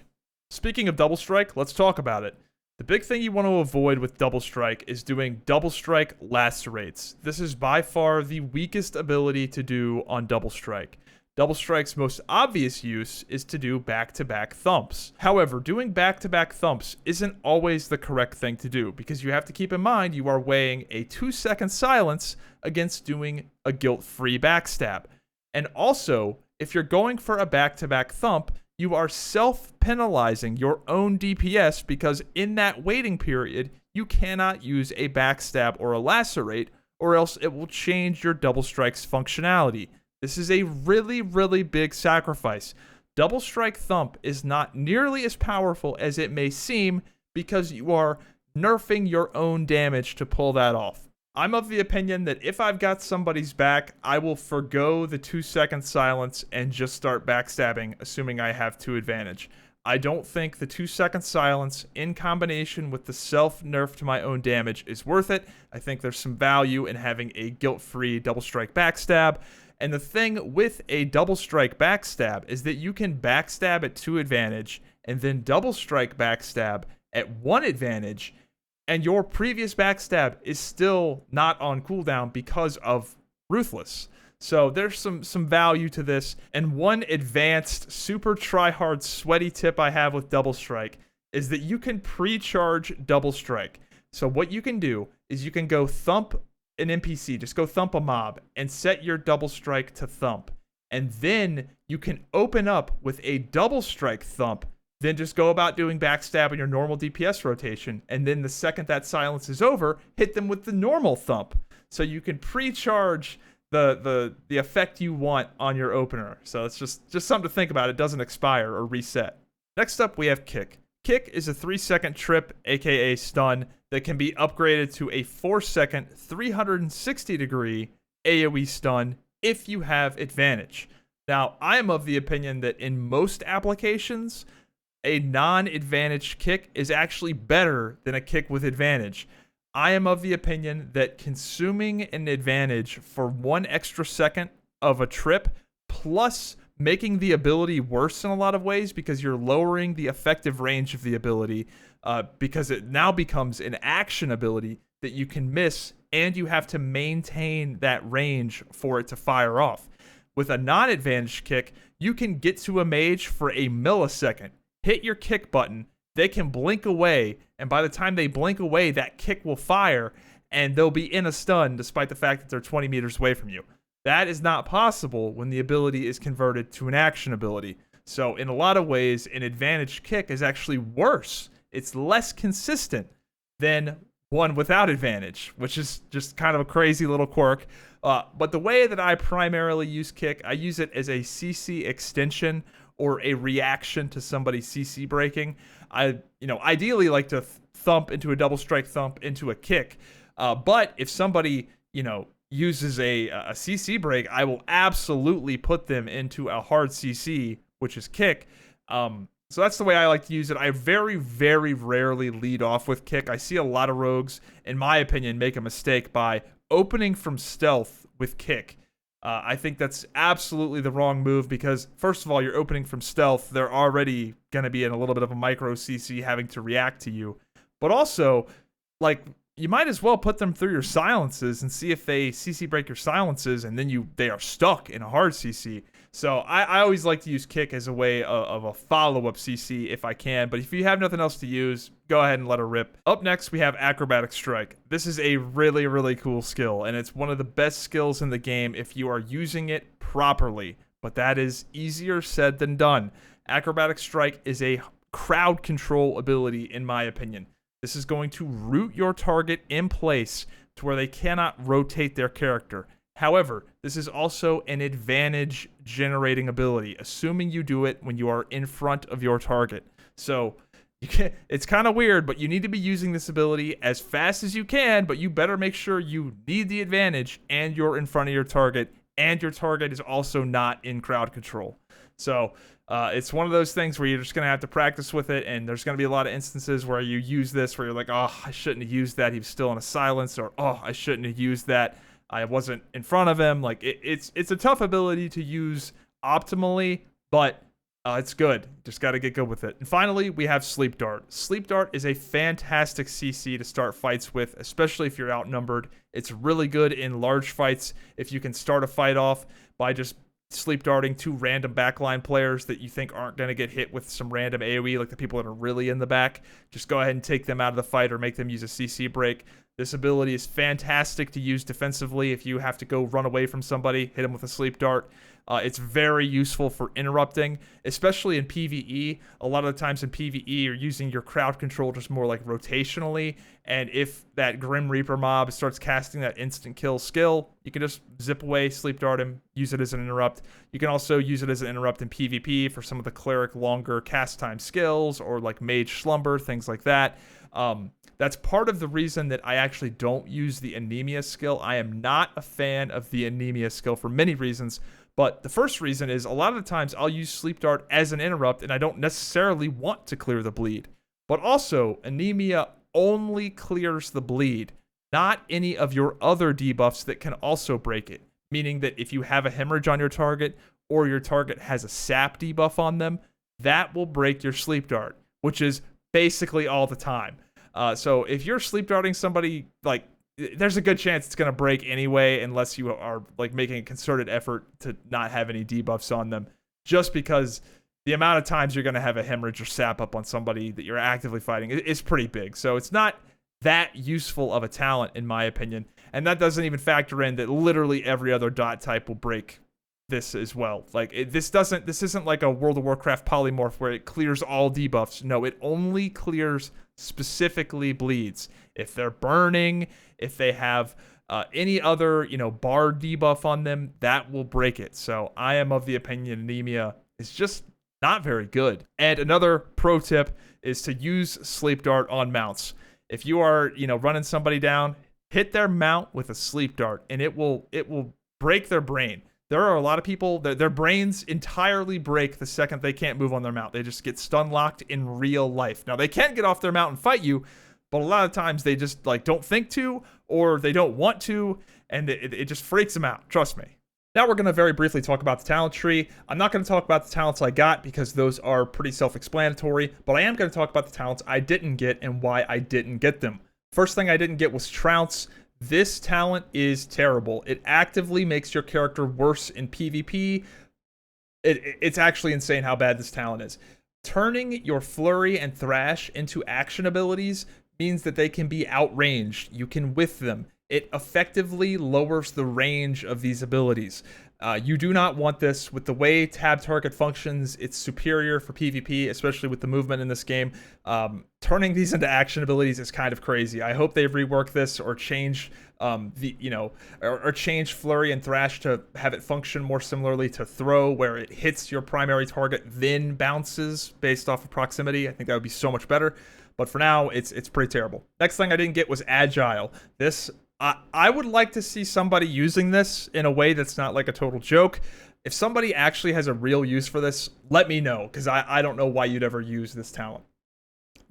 Speaking of double strike, let's talk about it. The big thing you want to avoid with double strike is doing double strike lacerates. This is by far the weakest ability to do on double strike. Double Strike's most obvious use is to do back-to-back thumps. However, doing back-to-back thumps isn't always the correct thing to do, because you have to keep in mind you are weighing a 2-second silence against doing a guilt-free backstab. And also, if you're going for a back-to-back thump, you are self-penalizing your own DPS, because in that waiting period, you cannot use a backstab or a lacerate, or else it will change your double strike's functionality. This is a really, really big sacrifice. Double strike thump is not nearly as powerful as it may seem, because you are nerfing your own damage to pull that off. I'm of the opinion that if I've got somebody's back, I will forgo the 2-second silence and just start backstabbing, assuming I have 2 advantage. I don't think the 2-second silence in combination with the self-nerf to my own damage is worth it. I think there's some value in having a guilt-free double strike backstab. And the thing with a double strike backstab is that you can backstab at 2 advantage and then double strike backstab at 1 advantage, and your previous backstab is still not on cooldown because of Ruthless. So there's some value to this. And one advanced, super try-hard, sweaty tip I have with double strike is that you can pre-charge double strike. So what you can do is you can go thump an NPC, just go thump a mob and set your double strike to thump. And then you can open up with a double strike thump, then just go about doing backstab in your normal DPS rotation. And then the second that silence is over, hit them with the normal thump. So you can pre-charge the effect you want on your opener. So it's just something to think about. It doesn't expire or reset. Next up, we have Kick. Kick is a 3-second trip, aka stun, that can be upgraded to a 4-second, 360-degree AoE stun if you have advantage. Now, I am of the opinion that in most applications, a non-advantaged kick is actually better than a kick with advantage. I am of the opinion that consuming an advantage for 1 extra second of a trip, plus making the ability worse in a lot of ways because you're lowering the effective range of the ability, because it now becomes an action ability that you can miss, and you have to maintain that range for it to fire off. With a non-advantaged kick, you can get to a mage for a millisecond, hit your kick button, they can blink away, and by the time they blink away, that kick will fire, and they'll be in a stun despite the fact that they're 20 meters away from you. That is not possible when the ability is converted to an action ability. So in a lot of ways, an advantaged kick is actually worse. It's less consistent than one without advantage, which is just kind of a crazy little quirk. But the way that I primarily use kick, I use it as a CC extension or a reaction to somebody CC breaking. I, ideally like to thump into a double strike thump into a kick. But if somebody, uses a CC break, I will absolutely put them into a hard CC, which is kick. So that's the way I like to use it. I very, very rarely lead off with kick. I see a lot of rogues, in my opinion, make a mistake by opening from stealth with kick. I think that's absolutely the wrong move because, first of all, you're opening from stealth. They're already going to be in a little bit of a micro CC having to react to you. But also, you might as well put them through your silences and see if they CC break your silences, and then they are stuck in a hard CC. So I always like to use kick as a way of a follow-up CC if I can, but if you have nothing else to use, go ahead and let her rip. Up next, we have Acrobatic Strike. This is a really, really cool skill, and it's one of the best skills in the game if you are using it properly, but that is easier said than done. Acrobatic Strike is a crowd control ability, in my opinion. This is going to root your target in place to where they cannot rotate their character. However, this is also an advantage generating ability, assuming you do it when you are in front of your target. So it's kind of weird, but you need to be using this ability as fast as you can, but you better make sure you need the advantage and you're in front of your target, and your target is also not in crowd control. So it's one of those things where you're just going to have to practice with it, and there's going to be a lot of instances where you use this where you're like, oh, I shouldn't have used that. He was still in a silence, or, oh, I shouldn't have used that. I wasn't in front of him. It's a tough ability to use optimally, but it's good. Just got to get good with it. And finally, we have Sleep Dart. Sleep Dart is a fantastic CC to start fights with, especially if you're outnumbered. It's really good in large fights if you can start a fight off by just sleep darting two random backline players that you think aren't going to get hit with some random AoE, like the people that are really in the back. Just go ahead and take them out of the fight or make them use a CC break. This ability is fantastic to use defensively if you have to go run away from somebody, hit them with a sleep dart. It's very useful for interrupting, especially in PvE. A lot of the times in PvE, you're using your crowd control just more like rotationally, and if that Grim Reaper mob starts casting that instant kill skill, you can just zip away, sleep dart him, use it as an interrupt. You can also use it as an interrupt in PvP for some of the cleric longer cast time skills, or like Mage Slumber, things like that. That's part of the reason that I actually don't use the anemia skill. I am not a fan of the anemia skill for many reasons. But the first reason is a lot of the times I'll use Sleep Dart as an interrupt, and I don't necessarily want to clear the bleed. But also, anemia only clears the bleed, not any of your other debuffs that can also break it. Meaning that if you have a hemorrhage on your target, or your target has a sap debuff on them, that will break your Sleep Dart, which is basically all the time. So if you're sleep darting somebody, there's a good chance it's going to break anyway, unless you are making a concerted effort to not have any debuffs on them, just because the amount of times you're going to have a hemorrhage or sap up on somebody that you're actively fighting is pretty big. So it's not that useful of a talent, in my opinion. And that doesn't even factor in that literally every other dot type will break this as well. This isn't like a World of Warcraft polymorph where it clears all debuffs. No, it only clears specifically bleeds. If they're burning, if they have any other bar debuff on them, that will break it. So I am of the opinion anemia is just not very good. And another pro tip is to use Sleep Dart on mounts. If you are running somebody down, hit their mount with a Sleep Dart, and it will break their brain. There are a lot of people that their brains entirely break the second they can't move on their mount. They just get stun locked in real life. Now, they can get off their mount and fight you, but a lot of times they just don't think to, or they don't want to, and it just freaks them out. Trust me. Now we're going to very briefly talk about the talent tree. I'm not going to talk about the talents I got because those are pretty self-explanatory, but I am going to talk about the talents I didn't get and why I didn't get them. First thing I didn't get was Trounce. This talent is terrible. It actively makes your character worse in PvP. It's actually insane how bad this talent is. Turning your Flurry and Thrash into action abilities means that they can be outranged. You can whiff them. It effectively lowers the range of these abilities. You do not want this. With the way tab target functions, it's superior for PvP, especially with the movement in this game. Turning these into action abilities is kind of crazy. I hope they rework this or change or change Flurry and Thrash to have it function more similarly to Throw, where it hits your primary target, then bounces based off of proximity. I think that would be so much better. But for now, it's pretty terrible. Next thing I didn't get was Agile. This, I would like to see somebody using this in a way that's not like a total joke. If somebody actually has a real use for this, let me know, because I don't know why you'd ever use this talent.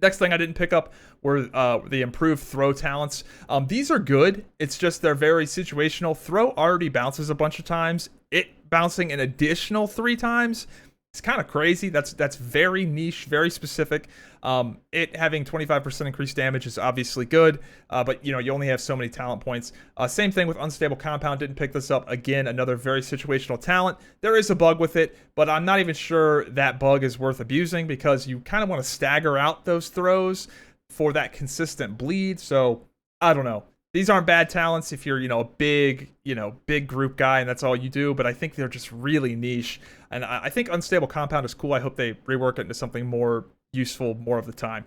Next thing I didn't pick up were the improved throw talents. These are good. It's just they're very situational. Throw already bounces a bunch of times. It bouncing an additional 3 times, it's kind of crazy. That's very niche, very specific. It having 25% increased damage is obviously good, but you only have so many talent points. Same thing with Unstable Compound. Didn't pick this up. Again, another very situational talent. There is a bug with it, but I'm not even sure that bug is worth abusing because you kind of want to stagger out those throws for that consistent bleed. So I don't know. These aren't bad talents if you're, a big group guy and that's all you do, but I think they're just really niche. And I think Unstable Compound is cool. I hope they rework it into something more useful more of the time.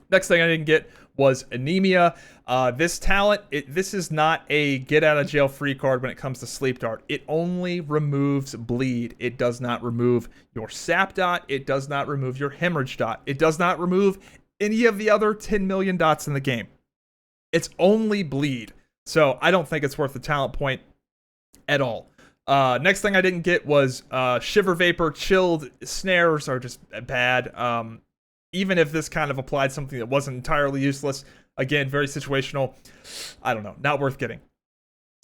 Next thing I didn't get was Anemia. This talent, this is not a get out of jail free card when it comes to Sleep Dart. It only removes bleed. It does not remove your sap dot. It does not remove your hemorrhage dot. It does not remove any of the other 10 million dots in the game. It's only bleed. So I don't think it's worth the talent point at all. Next thing I didn't get was Shiver Vapor. Chilled snares are just bad. Even if this kind of applied something that wasn't entirely useless, again, very situational. I don't know, not worth getting.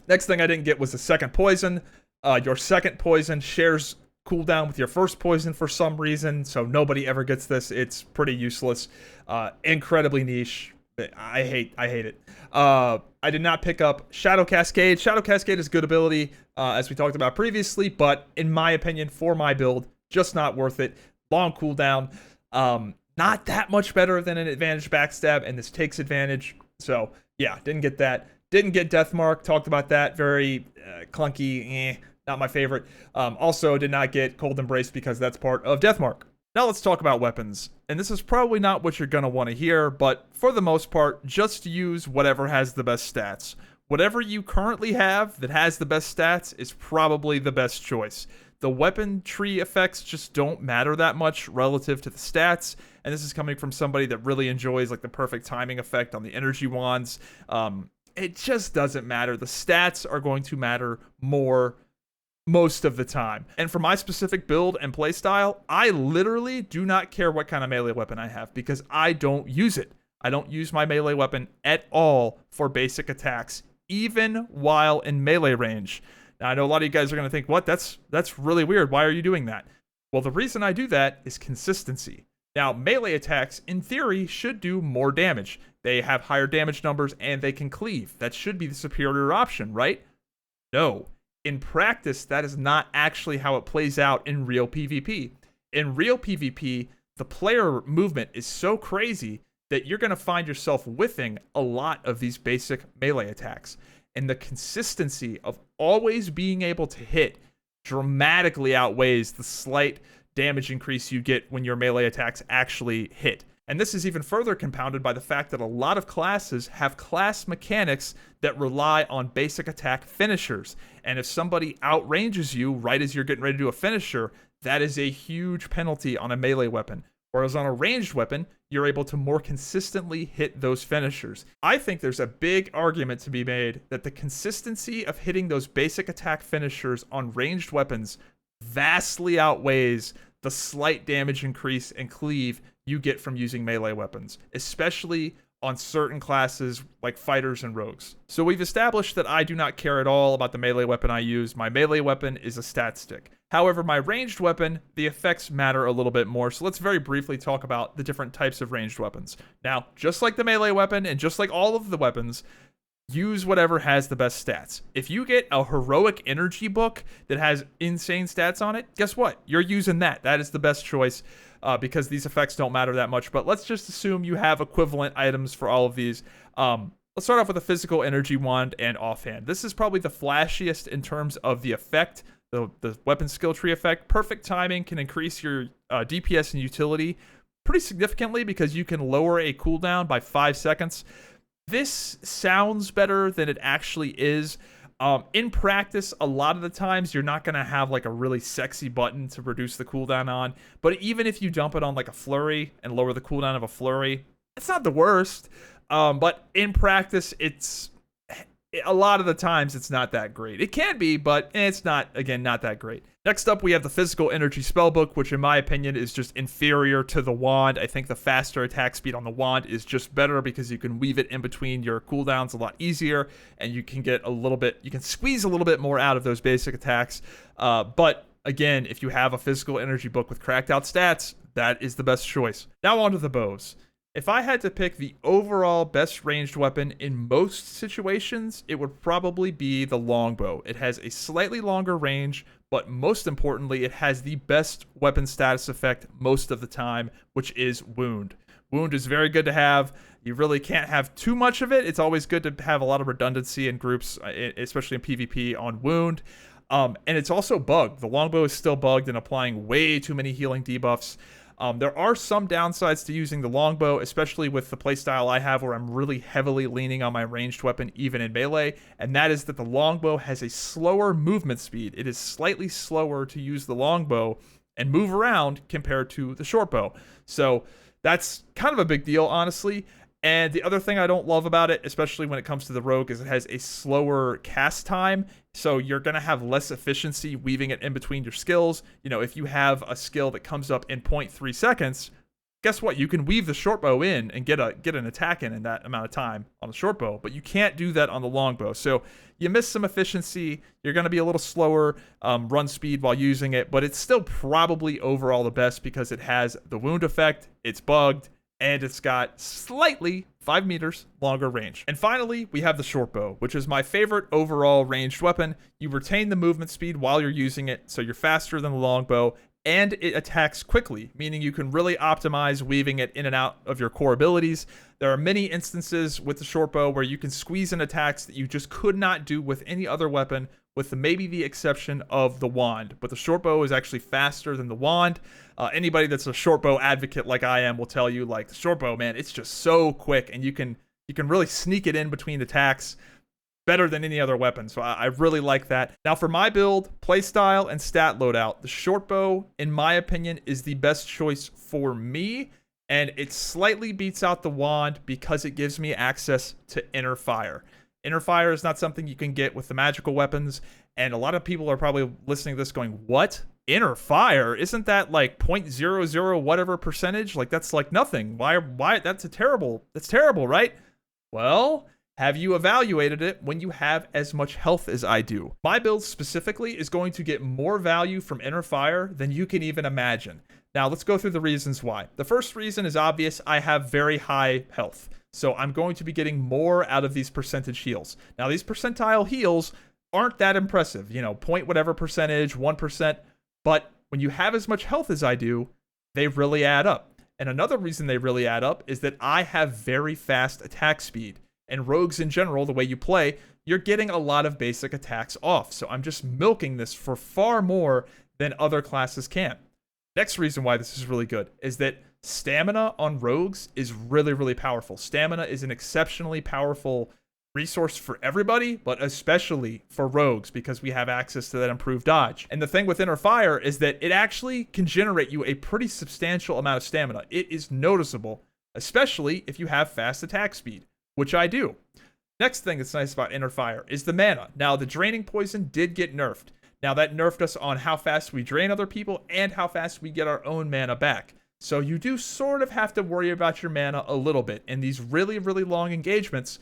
Next thing I didn't get was the second poison. Your second poison shares cooldown with your first poison for some reason, so nobody ever gets this. It's pretty useless. Incredibly niche. I hate it. I did not pick up Shadow Cascade. Shadow Cascade is good ability, as we talked about previously, but in my opinion, for my build, just not worth it. Long cooldown. Not that much better than an advantage backstab, and this takes advantage. So, yeah, didn't get that. Didn't get Deathmark. Talked about that. Very clunky. Not my favorite. Also, did not get Cold Embrace because that's part of Deathmark. Now let's talk about weapons. And this is probably not what you're going to want to hear, but for the most part, just use whatever has the best stats. Whatever you currently have that has the best stats is probably the best choice. The weapon tree effects just don't matter that much relative to the stats, and this is coming from somebody that really enjoys like the perfect timing effect on the energy wands. It just doesn't matter. The stats are going to matter more most of the time. And for my specific build and playstyle, I literally do not care what kind of melee weapon I have because I don't use it. I don't use my melee weapon at all for basic attacks, even while in melee range. Now, I know a lot of you guys are going to think, what? That's really weird. Why are you doing that? Well, the reason I do that is consistency. Now, melee attacks, in theory, should do more damage. They have higher damage numbers and they can cleave. That should be the superior option, right? No. In practice, that is not actually how it plays out in real PvP. In real PvP, the player movement is so crazy that you're going to find yourself whiffing a lot of these basic melee attacks. And the consistency of always being able to hit dramatically outweighs the slight damage increase you get when your melee attacks actually hit. And this is even further compounded by the fact that a lot of classes have class mechanics that rely on basic attack finishers. And if somebody outranges you right as you're getting ready to do a finisher, that is a huge penalty on a melee weapon. Whereas on a ranged weapon, you're able to more consistently hit those finishers. I think there's a big argument to be made that the consistency of hitting those basic attack finishers on ranged weapons vastly outweighs the slight damage increase and cleave you get from using melee weapons, especially on certain classes like fighters and rogues. So we've established that I do not care at all about the melee weapon I use. My melee weapon is a stat stick. However, my ranged weapon, the effects matter a little bit more. So let's very briefly talk about the different types of ranged weapons. Now, just like the melee weapon and just like all of the weapons, use whatever has the best stats. If you get a heroic energy book that has insane stats on it, guess what? You're using that. That is the best choice because these effects don't matter that much. But let's just assume you have equivalent items for all of these. Let's start off with a physical energy wand and offhand. This is probably the flashiest in terms of the effect, the weapon skill tree effect. Perfect timing can increase your DPS and utility pretty significantly because you can lower a cooldown by 5 seconds. This sounds better than it actually is. In practice, a lot of the times you're not going to have like a really sexy button to reduce the cooldown on. But even if you dump it on like a Flurry and lower the cooldown of a Flurry, it's not the worst. But in practice, a lot of the times it's not that great. It can be, but it's not, again, not that great. Next up, we have the Physical Energy Spellbook, which in my opinion is just inferior to the wand. I think the faster attack speed on the wand is just better because you can weave it in between your cooldowns a lot easier, and you can get you can squeeze a little bit more out of those basic attacks. But again, if you have a Physical Energy book with cracked out stats, that is the best choice. Now on to the bows. If I had to pick the overall best ranged weapon in most situations, it would probably be the longbow. It has a slightly longer range, but most importantly, it has the best weapon status effect most of the time, which is wound. Wound is very good to have. You really can't have too much of it. It's always good to have a lot of redundancy in groups, especially in PvP on wound. And it's also bugged. The longbow is still bugged and applying way too many healing debuffs. There are some downsides to using the longbow, especially with the playstyle I have where I'm really heavily leaning on my ranged weapon even in melee, and that is that the longbow has a slower movement speed. It is slightly slower to use the longbow and move around compared to the shortbow. So that's kind of a big deal, honestly. And the other thing I don't love about it, especially when it comes to the rogue, is it has a slower cast time. So you're going to have less efficiency weaving it in between your skills. You know, if you have a skill that comes up in 0.3 seconds, guess what? You can weave the shortbow in and get an attack in that amount of time on the shortbow, but you can't do that on the longbow. So you miss some efficiency. You're going to be a little slower run speed while using it, but it's still probably overall the best because it has the wound effect, it's bugged, and it's got slightly 5 meters longer range. And finally, we have the shortbow, which is my favorite overall ranged weapon. You retain the movement speed while you're using it, so you're faster than the longbow, and it attacks quickly, meaning you can really optimize weaving it in and out of your core abilities. There are many instances with the shortbow where you can squeeze in attacks that you just could not do with any other weapon, with maybe the exception of the wand. But the shortbow is actually faster than the wand. Anybody that's a shortbow advocate like I am will tell you, like, the shortbow, man, it's just so quick, and you can really sneak it in between attacks better than any other weapon. So I really like that. Now for my build, playstyle, and stat loadout, the shortbow, in my opinion, is the best choice for me, and it slightly beats out the wand because it gives me access to inner fire. Inner fire is not something you can get with the magical weapons, and a lot of people are probably listening to this going, what? Inner fire? Isn't that like 0.00 whatever percentage? Like, that's like nothing. Why? That's terrible, right? Well, have you evaluated it when you have as much health as I do? My build specifically is going to get more value from inner fire than you can even imagine. Now, let's go through the reasons why. The first reason is obvious. I have very high health, so I'm going to be getting more out of these percentage heals. Now, these percentile heals aren't that impressive, you know, point whatever percentage, 1%, but when you have as much health as I do, they really add up. And another reason they really add up is that I have very fast attack speed. And rogues in general, the way you play, you're getting a lot of basic attacks off. So I'm just milking this for far more than other classes can. Next reason why this is really good is that stamina on rogues is really, really powerful. Stamina is an exceptionally powerful resource for everybody, but especially for rogues because we have access to that improved dodge. And the thing with inner fire is that it actually can generate you a pretty substantial amount of stamina. It is noticeable, especially if you have fast attack speed, which I do. Next thing that's nice about inner fire is the mana. Now, the draining poison did get nerfed. Now, that nerfed us on how fast we drain other people and how fast we get our own mana back. So you do sort of have to worry about your mana a little bit. In these really, really long engagements,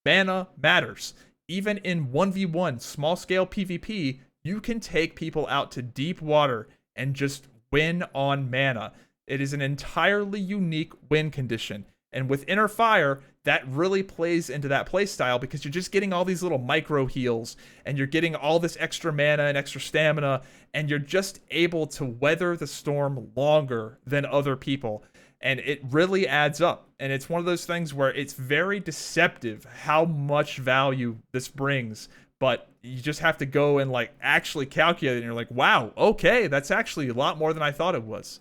mana matters. Even in 1v1 small scale PvP, you can take people out to deep water and just win on mana. It is an entirely unique win condition. And with Inner Fire, that really plays into that playstyle because you're just getting all these little micro heals and you're getting all this extra mana and extra stamina, and you're just able to weather the storm longer than other people. And it really adds up. And it's one of those things where it's very deceptive how much value this brings. But you just have to go and like actually calculate it, and you're like, wow, okay, that's actually a lot more than I thought it was.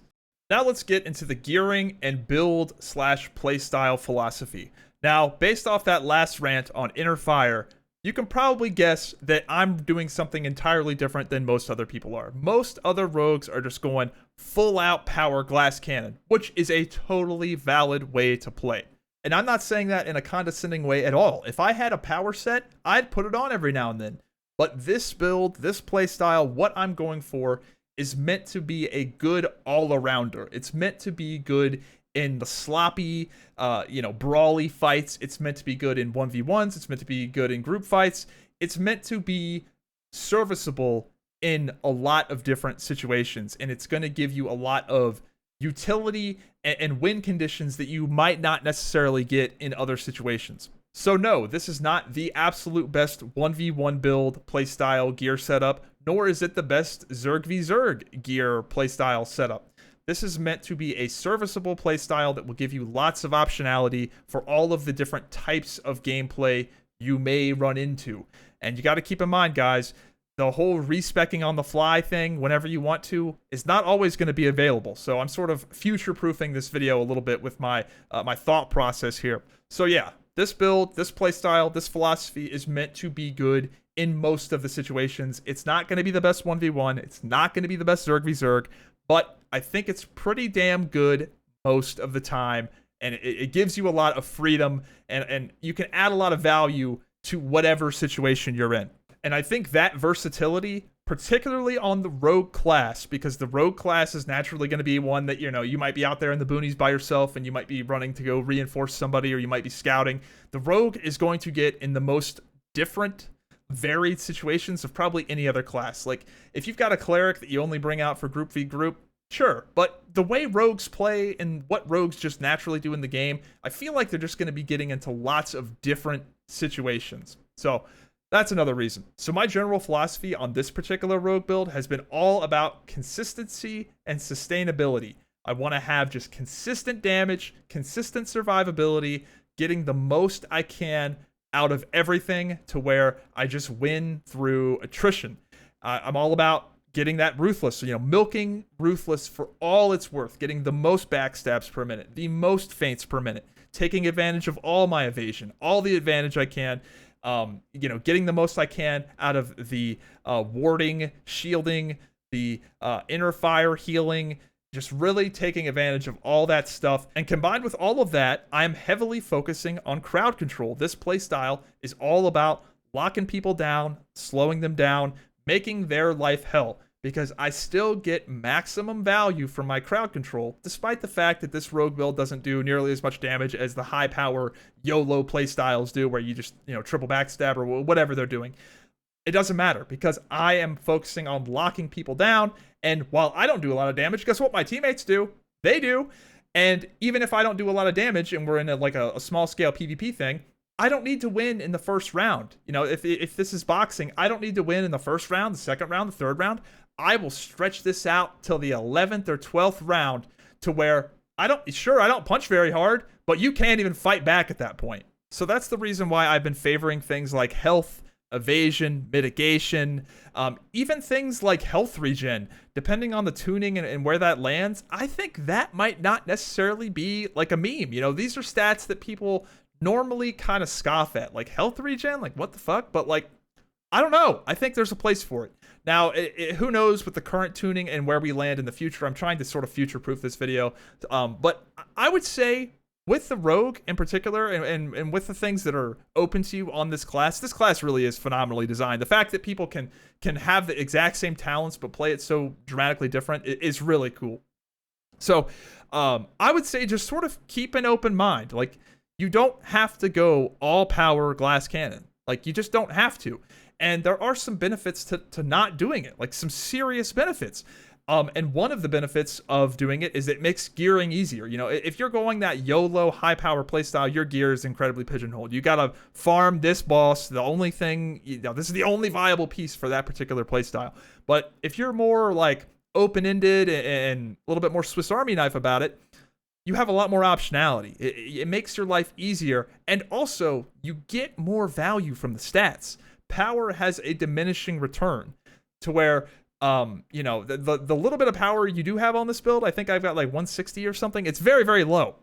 Now let's get into the gearing and build / playstyle philosophy. Now, based off that last rant on Inner Fire, you can probably guess that I'm doing something entirely different than most other people are. Most other rogues are just going full out power glass cannon, which is a totally valid way to play. And I'm not saying that in a condescending way at all. If I had a power set, I'd put it on every now and then. But this build, this playstyle, what I'm going for is meant to be a good all-arounder. It's meant to be good in the sloppy, brawly fights. It's meant to be good in 1v1s. It's meant to be good in group fights. It's meant to be serviceable in a lot of different situations. And it's going to give you a lot of utility and win conditions that you might not necessarily get in other situations. So no, this is not the absolute best 1v1 build, playstyle, gear setup, nor is it the best Zerg v Zerg gear playstyle setup. This is meant to be a serviceable playstyle that will give you lots of optionality for all of the different types of gameplay you may run into. And you got to keep in mind, guys, the whole respecking on the fly thing whenever you want to is not always going to be available. So I'm sort of future-proofing this video a little bit with my my thought process here. So yeah, this build, this playstyle, this philosophy is meant to be good in most of the situations. It's not going to be the best 1v1. It's not going to be the best Zerg v Zerg, but I think it's pretty damn good most of the time, and it gives you a lot of freedom, and you can add a lot of value to whatever situation you're in. And I think that versatility, particularly on the rogue class, because the rogue class is naturally going to be one that, you might be out there in the boonies by yourself and you might be running to go reinforce somebody, or you might be scouting. The rogue is going to get in the most different, varied situations of probably any other class. Like, if you've got a cleric that you only bring out for group v group, sure, but the way rogues play and what rogues just naturally do in the game, I feel like they're just going to be getting into lots of different situations. So that's another reason. So my general philosophy on this particular rogue build has been all about consistency and sustainability. I want to have just consistent damage, consistent survivability, getting the most I can out of everything to where I just win through attrition. I'm all about getting that ruthless, milking ruthless for all it's worth, getting the most backstabs per minute, the most feints per minute, taking advantage of all my evasion, all the advantage I can, getting the most I can out of the warding, shielding, the inner fire healing, just really taking advantage of all that stuff. And combined with all of that, I'm heavily focusing on crowd control. This playstyle is all about locking people down, slowing them down, making their life hell, because I still get maximum value from my crowd control, despite the fact that this rogue build doesn't do nearly as much damage as the high power YOLO playstyles do, where you just, triple backstab or whatever they're doing. It doesn't matter, because I am focusing on locking people down, and while I don't do a lot of damage, guess what my teammates do? They do. And even if I don't do a lot of damage and we're in a small scale PvP thing, I don't need to win in the first round. If this is boxing, I don't need to win in the first round, the second round, the third round. I will stretch this out till the 11th or 12th round, to where I don't punch very hard, but you can't even fight back at that point. So that's the reason why I've been favoring things like health, evasion, mitigation, even things like health regen, depending on the tuning and where that lands. I think that might not necessarily be like a meme. These are stats that people normally kind of scoff at, like health regen, like what the fuck? But like, I don't know. I think there's a place for it. Now, who knows with the current tuning and where we land in the future. I'm trying to sort of future-proof this video. But I would say with the rogue in particular, and with the things that are open to you on this class really is phenomenally designed. The fact that people can have the exact same talents but play it so dramatically different is really cool. So I would say just sort of keep an open mind. Like, you don't have to go all power glass cannon. Like, you just don't have to. And there are some benefits to not doing it, like some serious benefits. And one of the benefits of doing it is it makes gearing easier. You know, if you're going that YOLO high power playstyle, your gear is incredibly pigeonholed. You gotta farm this boss. The only thing, this is the only viable piece for that particular playstyle. But if you're more like open-ended and a little bit more Swiss Army knife about it, you have a lot more optionality. It makes your life easier, and also you get more value from the stats. Power has a diminishing return to where the little bit of power you do have on this build, I think I've got like 160 or something. It's very, very low.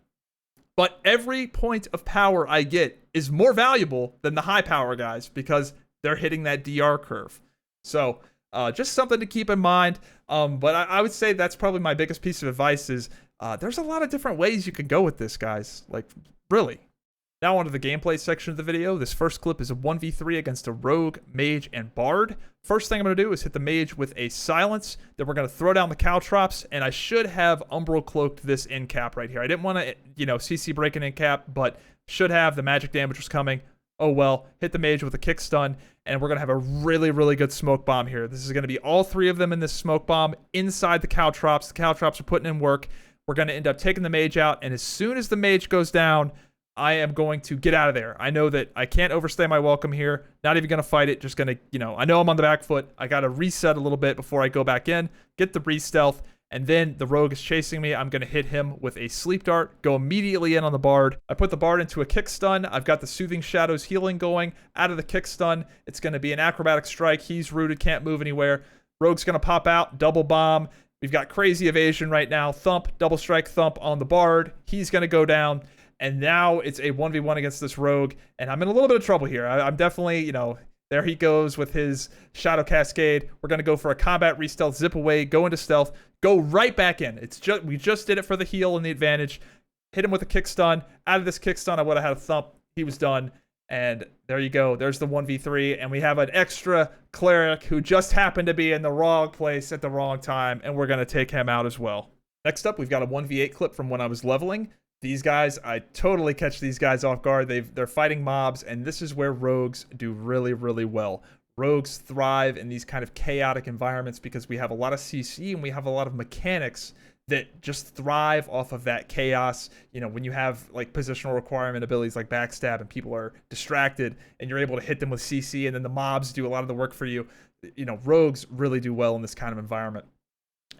But every point of power I get is more valuable than the high power guys because they're hitting that DR curve. So just something to keep in mind. But I would say that's probably my biggest piece of advice is there's a lot of different ways you can go with this, guys. Like, really. Now onto the gameplay section of the video. This first clip is a 1v3 against a rogue, mage, and bard. First thing I'm going to do is hit the mage with a silence. Then we're going to throw down the Caltrops, and I should have Umbral Cloaked this in cap right here. I didn't want to, CC break an in cap, but should have. The magic damage was coming. Oh well. Hit the mage with a kick stun, and we're going to have a really, really good smoke bomb here. This is going to be all three of them in this smoke bomb inside the Caltrops. The Caltrops are putting in work. We're going to end up taking the mage out, and as soon as the mage goes down, I am going to get out of there. I know that I can't overstay my welcome here. Not even going to fight it. Just going to, I know I'm on the back foot. I got to reset a little bit before I go back in, get the breeze stealth, and then the rogue is chasing me. I'm going to hit him with a sleep dart, go immediately in on the bard. I put the bard into a kick stun. I've got the Soothing Shadows healing going. Out of the kick stun, it's going to be an acrobatic strike. He's rooted, can't move anywhere. Rogue's going to pop out, double bomb. We've got crazy evasion right now. Thump, double strike thump on the bard. He's going to go down. And now it's a 1v1 against this rogue, and I'm in a little bit of trouble here. I'm definitely, there he goes with his Shadow Cascade. We're going to go for a combat re-stealth, zip away, go into stealth, go right back in. We just did it for the heal and the advantage. Hit him with a kick stun. Out of this kick stun, I would have had a thump. He was done. And there you go. There's the 1v3, and we have an extra cleric who just happened to be in the wrong place at the wrong time, and we're going to take him out as well. Next up, we've got a 1v8 clip from when I was leveling. These guys, I totally catch these guys off guard. They're fighting mobs, and this is where rogues do really, really well. Rogues thrive in these kind of chaotic environments because we have a lot of CC and we have a lot of mechanics that just thrive off of that chaos. When you have like positional requirement abilities like Backstab and people are distracted and you're able to hit them with CC and then the mobs do a lot of the work for you. Rogues really do well in this kind of environment.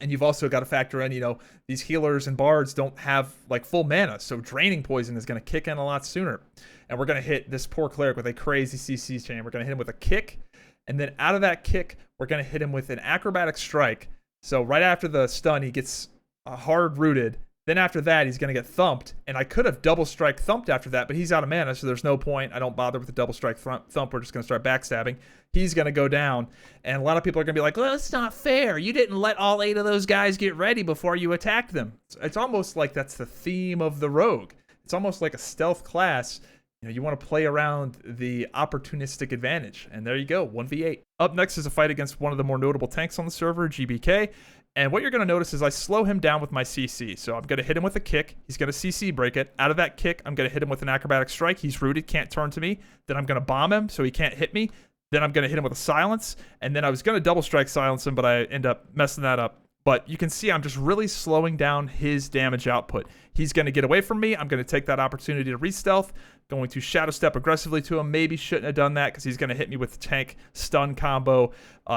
And you've also got to factor in, these healers and bards don't have like full mana. So draining poison is going to kick in a lot sooner. And we're going to hit this poor cleric with a crazy CC chain. We're going to hit him with a kick. And then out of that kick, we're going to hit him with an acrobatic strike. So right after the stun, he gets hard rooted. Then after that, he's going to get thumped. And I could have double strike thumped after that, but he's out of mana, so there's no point. I don't bother with the double strike thump. We're just going to start backstabbing. He's going to go down. And a lot of people are going to be like, well, it's not fair. You didn't let all 8 of those guys get ready before you attacked them. It's almost like that's the theme of the rogue. It's almost like a stealth class. You want to play around the opportunistic advantage. And there you go, 1v8. Up next is a fight against one of the more notable tanks on the server, GBK. And what you're going to notice is I slow him down with my CC. So I'm going to hit him with a kick. He's going to CC break it. Out of that kick, I'm going to hit him with an acrobatic strike. He's rooted, can't turn to me. Then I'm going to bomb him so he can't hit me. Then I'm going to hit him with a silence. And then I was going to double strike silence him, but I end up messing that up. But you can see I'm just really slowing down his damage output. He's going to get away from me. I'm going to take that opportunity to re-stealth. Going to shadow step aggressively to him. Maybe shouldn't have done that because he's going to hit me with the tank stun combo.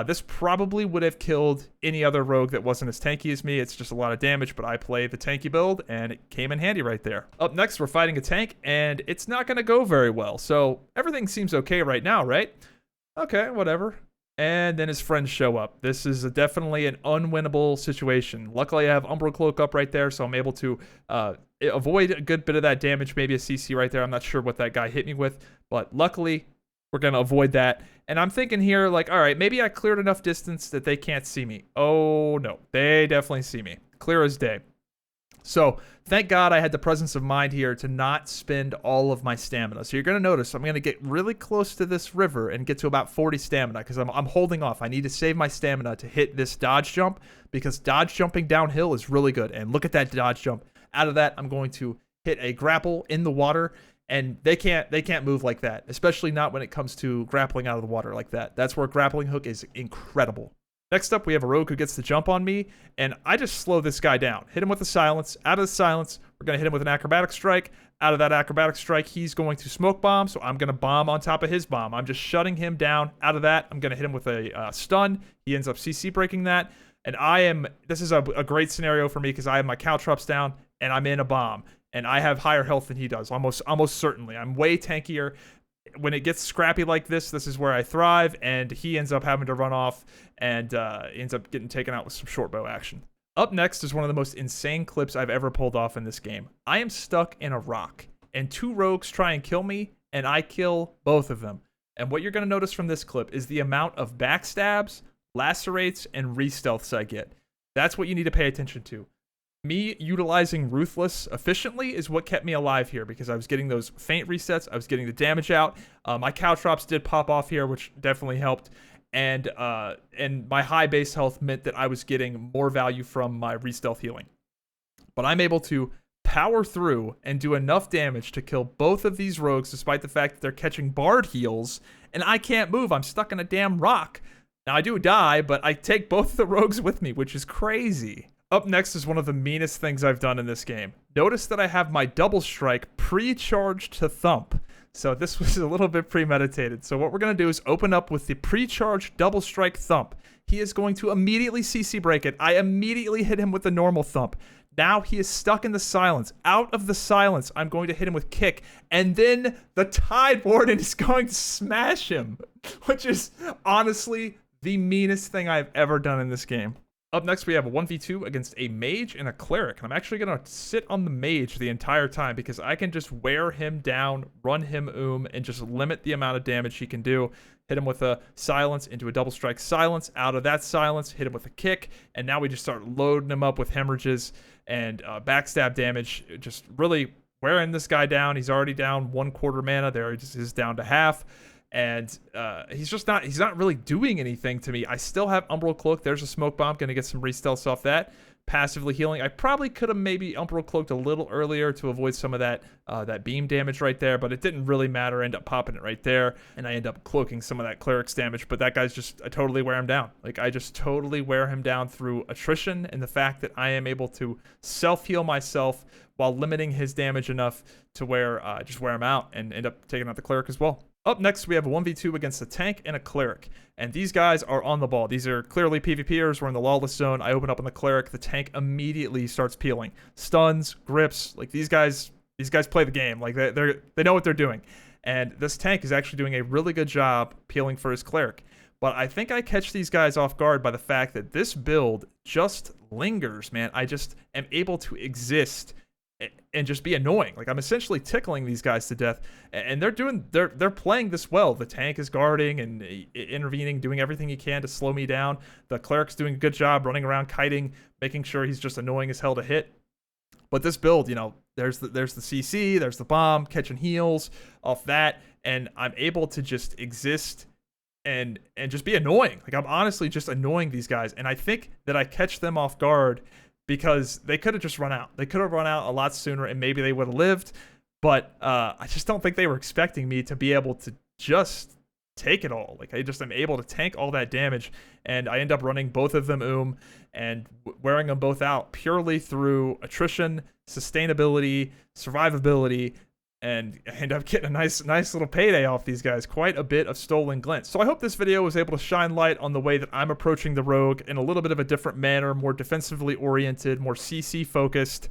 This probably would have killed any other rogue that wasn't as tanky as me. It's just a lot of damage, but I play the tanky build, and it came in handy right there. Up next, we're fighting a tank, and it's not going to go very well. So everything seems okay right now, right? Okay, whatever. And then his friends show up. This is definitely an unwinnable situation. Luckily, I have Umbral Cloak up right there, so I'm able to avoid a good bit of that damage. Maybe a CC right there. I'm not sure what that guy hit me with, but luckily, we're going to avoid that. And I'm thinking here, like, all right, maybe I cleared enough distance that they can't see me. Oh, no. They definitely see me. Clear as day. So thank God I had the presence of mind here to not spend all of my stamina. So you're going to notice I'm going to get really close to this river and get to about 40 stamina because I'm holding off. I need to save my stamina to hit this dodge jump because dodge jumping downhill is really good. And look at that dodge jump. Out of that, I'm going to hit a grapple in the water, and they can't move like that, especially not when it comes to grappling out of the water like that. That's where Grappling Hook is incredible. Next up, we have a rogue who gets the jump on me, and I just slow this guy down. Hit him with a silence. Out of the silence, we're going to hit him with an Acrobatic Strike. Out of that Acrobatic Strike, he's going to smoke bomb, so I'm going to bomb on top of his bomb. I'm just shutting him down. Out of that, I'm going to hit him with a stun. He ends up CC breaking that, and this is a great scenario for me because I have my Caltrops down, and I'm in a bomb, and I have higher health than he does, almost certainly. I'm way tankier. When it gets scrappy like this is where I thrive, and he ends up having to run off and ends up getting taken out with some short bow action. Up next is one of the most insane clips I've ever pulled off in this game. I am stuck in a rock, and 2 rogues try and kill me, and I kill both of them. And what you're going to notice from this clip is the amount of backstabs, lacerates, and re-stealths I get. That's what you need to pay attention to. Me utilizing Ruthless efficiently is what kept me alive here because I was getting those Feint resets. I was getting the damage out. My Caltrops did pop off here, which definitely helped. And my high base health meant that I was getting more value from my re-stealth healing. But I'm able to power through and do enough damage to kill both of these rogues despite the fact that they're catching bard heals, and I can't move. I'm stuck in a damn rock. Now, I do die, but I take both of the rogues with me, which is crazy. Up next is one of the meanest things I've done in this game. Notice that I have my Doublestrike pre-charged to Thump. So this was a little bit premeditated. So what we're going to do is open up with the pre-charged Doublestrike Thump. He is going to immediately CC break it. I immediately hit him with the normal Thump. Now he is stuck in the silence. Out of the silence, I'm going to hit him with Kick. And then the Tide Warden is going to smash him, which is honestly the meanest thing I've ever done in this game. Up next, we have a 1v2 against a Mage and a Cleric. And I'm actually going to sit on the Mage the entire time because I can just wear him down, run him and just limit the amount of damage he can do. Hit him with a silence into a Doublestrike silence. Out of that silence, hit him with a Kick. And now we just start loading him up with hemorrhages and backstab damage. Just really wearing this guy down. He's already down 1/4 mana. There he just is down to half. And he's not really doing anything to me. I still have Umbral Cloak. There's a smoke bomb. Gonna get some re-stealths off that. Passively healing. I probably could have maybe Umbral Cloaked a little earlier to avoid some of that beam damage right there, but it didn't really matter. I end up popping it right there, and I end up cloaking some of that Cleric's damage. But that guy's I totally wear him down. Like, I just totally wear him down through attrition and the fact that I am able to self-heal myself while limiting his damage enough to where just wear him out and end up taking out the Cleric as well. Up next, we have a 1v2 against a tank and a Cleric. And these guys are on the ball. These are clearly PvPers. We're in the lawless zone. I open up on the Cleric. The tank immediately starts peeling. Stuns, grips. Like, these guys play the game. Like, they know what they're doing. And this tank is actually doing a really good job peeling for his Cleric. But I think I catch these guys off guard by the fact that this build just lingers, man. I just am able to exist and just be annoying. Like, I'm essentially tickling these guys to death, and they're playing this well. The tank is guarding and intervening, doing everything he can to slow me down. The Cleric's doing a good job running around kiting, making sure he's just annoying as hell to hit. But this build, there's the CC, there's the bomb, catching heals off that, and I'm able to just exist and just be annoying. Like, I'm honestly just annoying these guys, and I think that I catch them off guard because they could have just run out. They could have run out a lot sooner, and maybe they would have lived. But I just don't think they were expecting me to be able to just take it all. Like, I just am able to tank all that damage, and I end up running both of them and wearing them both out purely through attrition, sustainability, survivability, and I end up getting a nice little payday off these guys. Quite a bit of stolen glints. So I hope this video was able to shine light on the way that I'm approaching the rogue in a little bit of a different manner, more defensively oriented, more CC focused,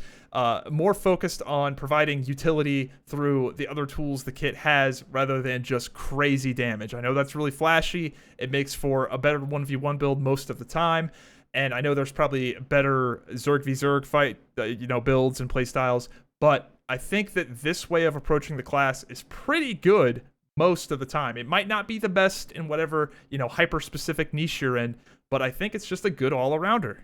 more focused on providing utility through the other tools the kit has rather than just crazy damage. I know that's really flashy. It makes for a better 1v1 build most of the time. And I know there's probably better Zerg v Zerg fight, builds and playstyles, but I think that this way of approaching the class is pretty good most of the time. It might not be the best in whatever, hyper-specific niche you're in, but I think it's just a good all-arounder.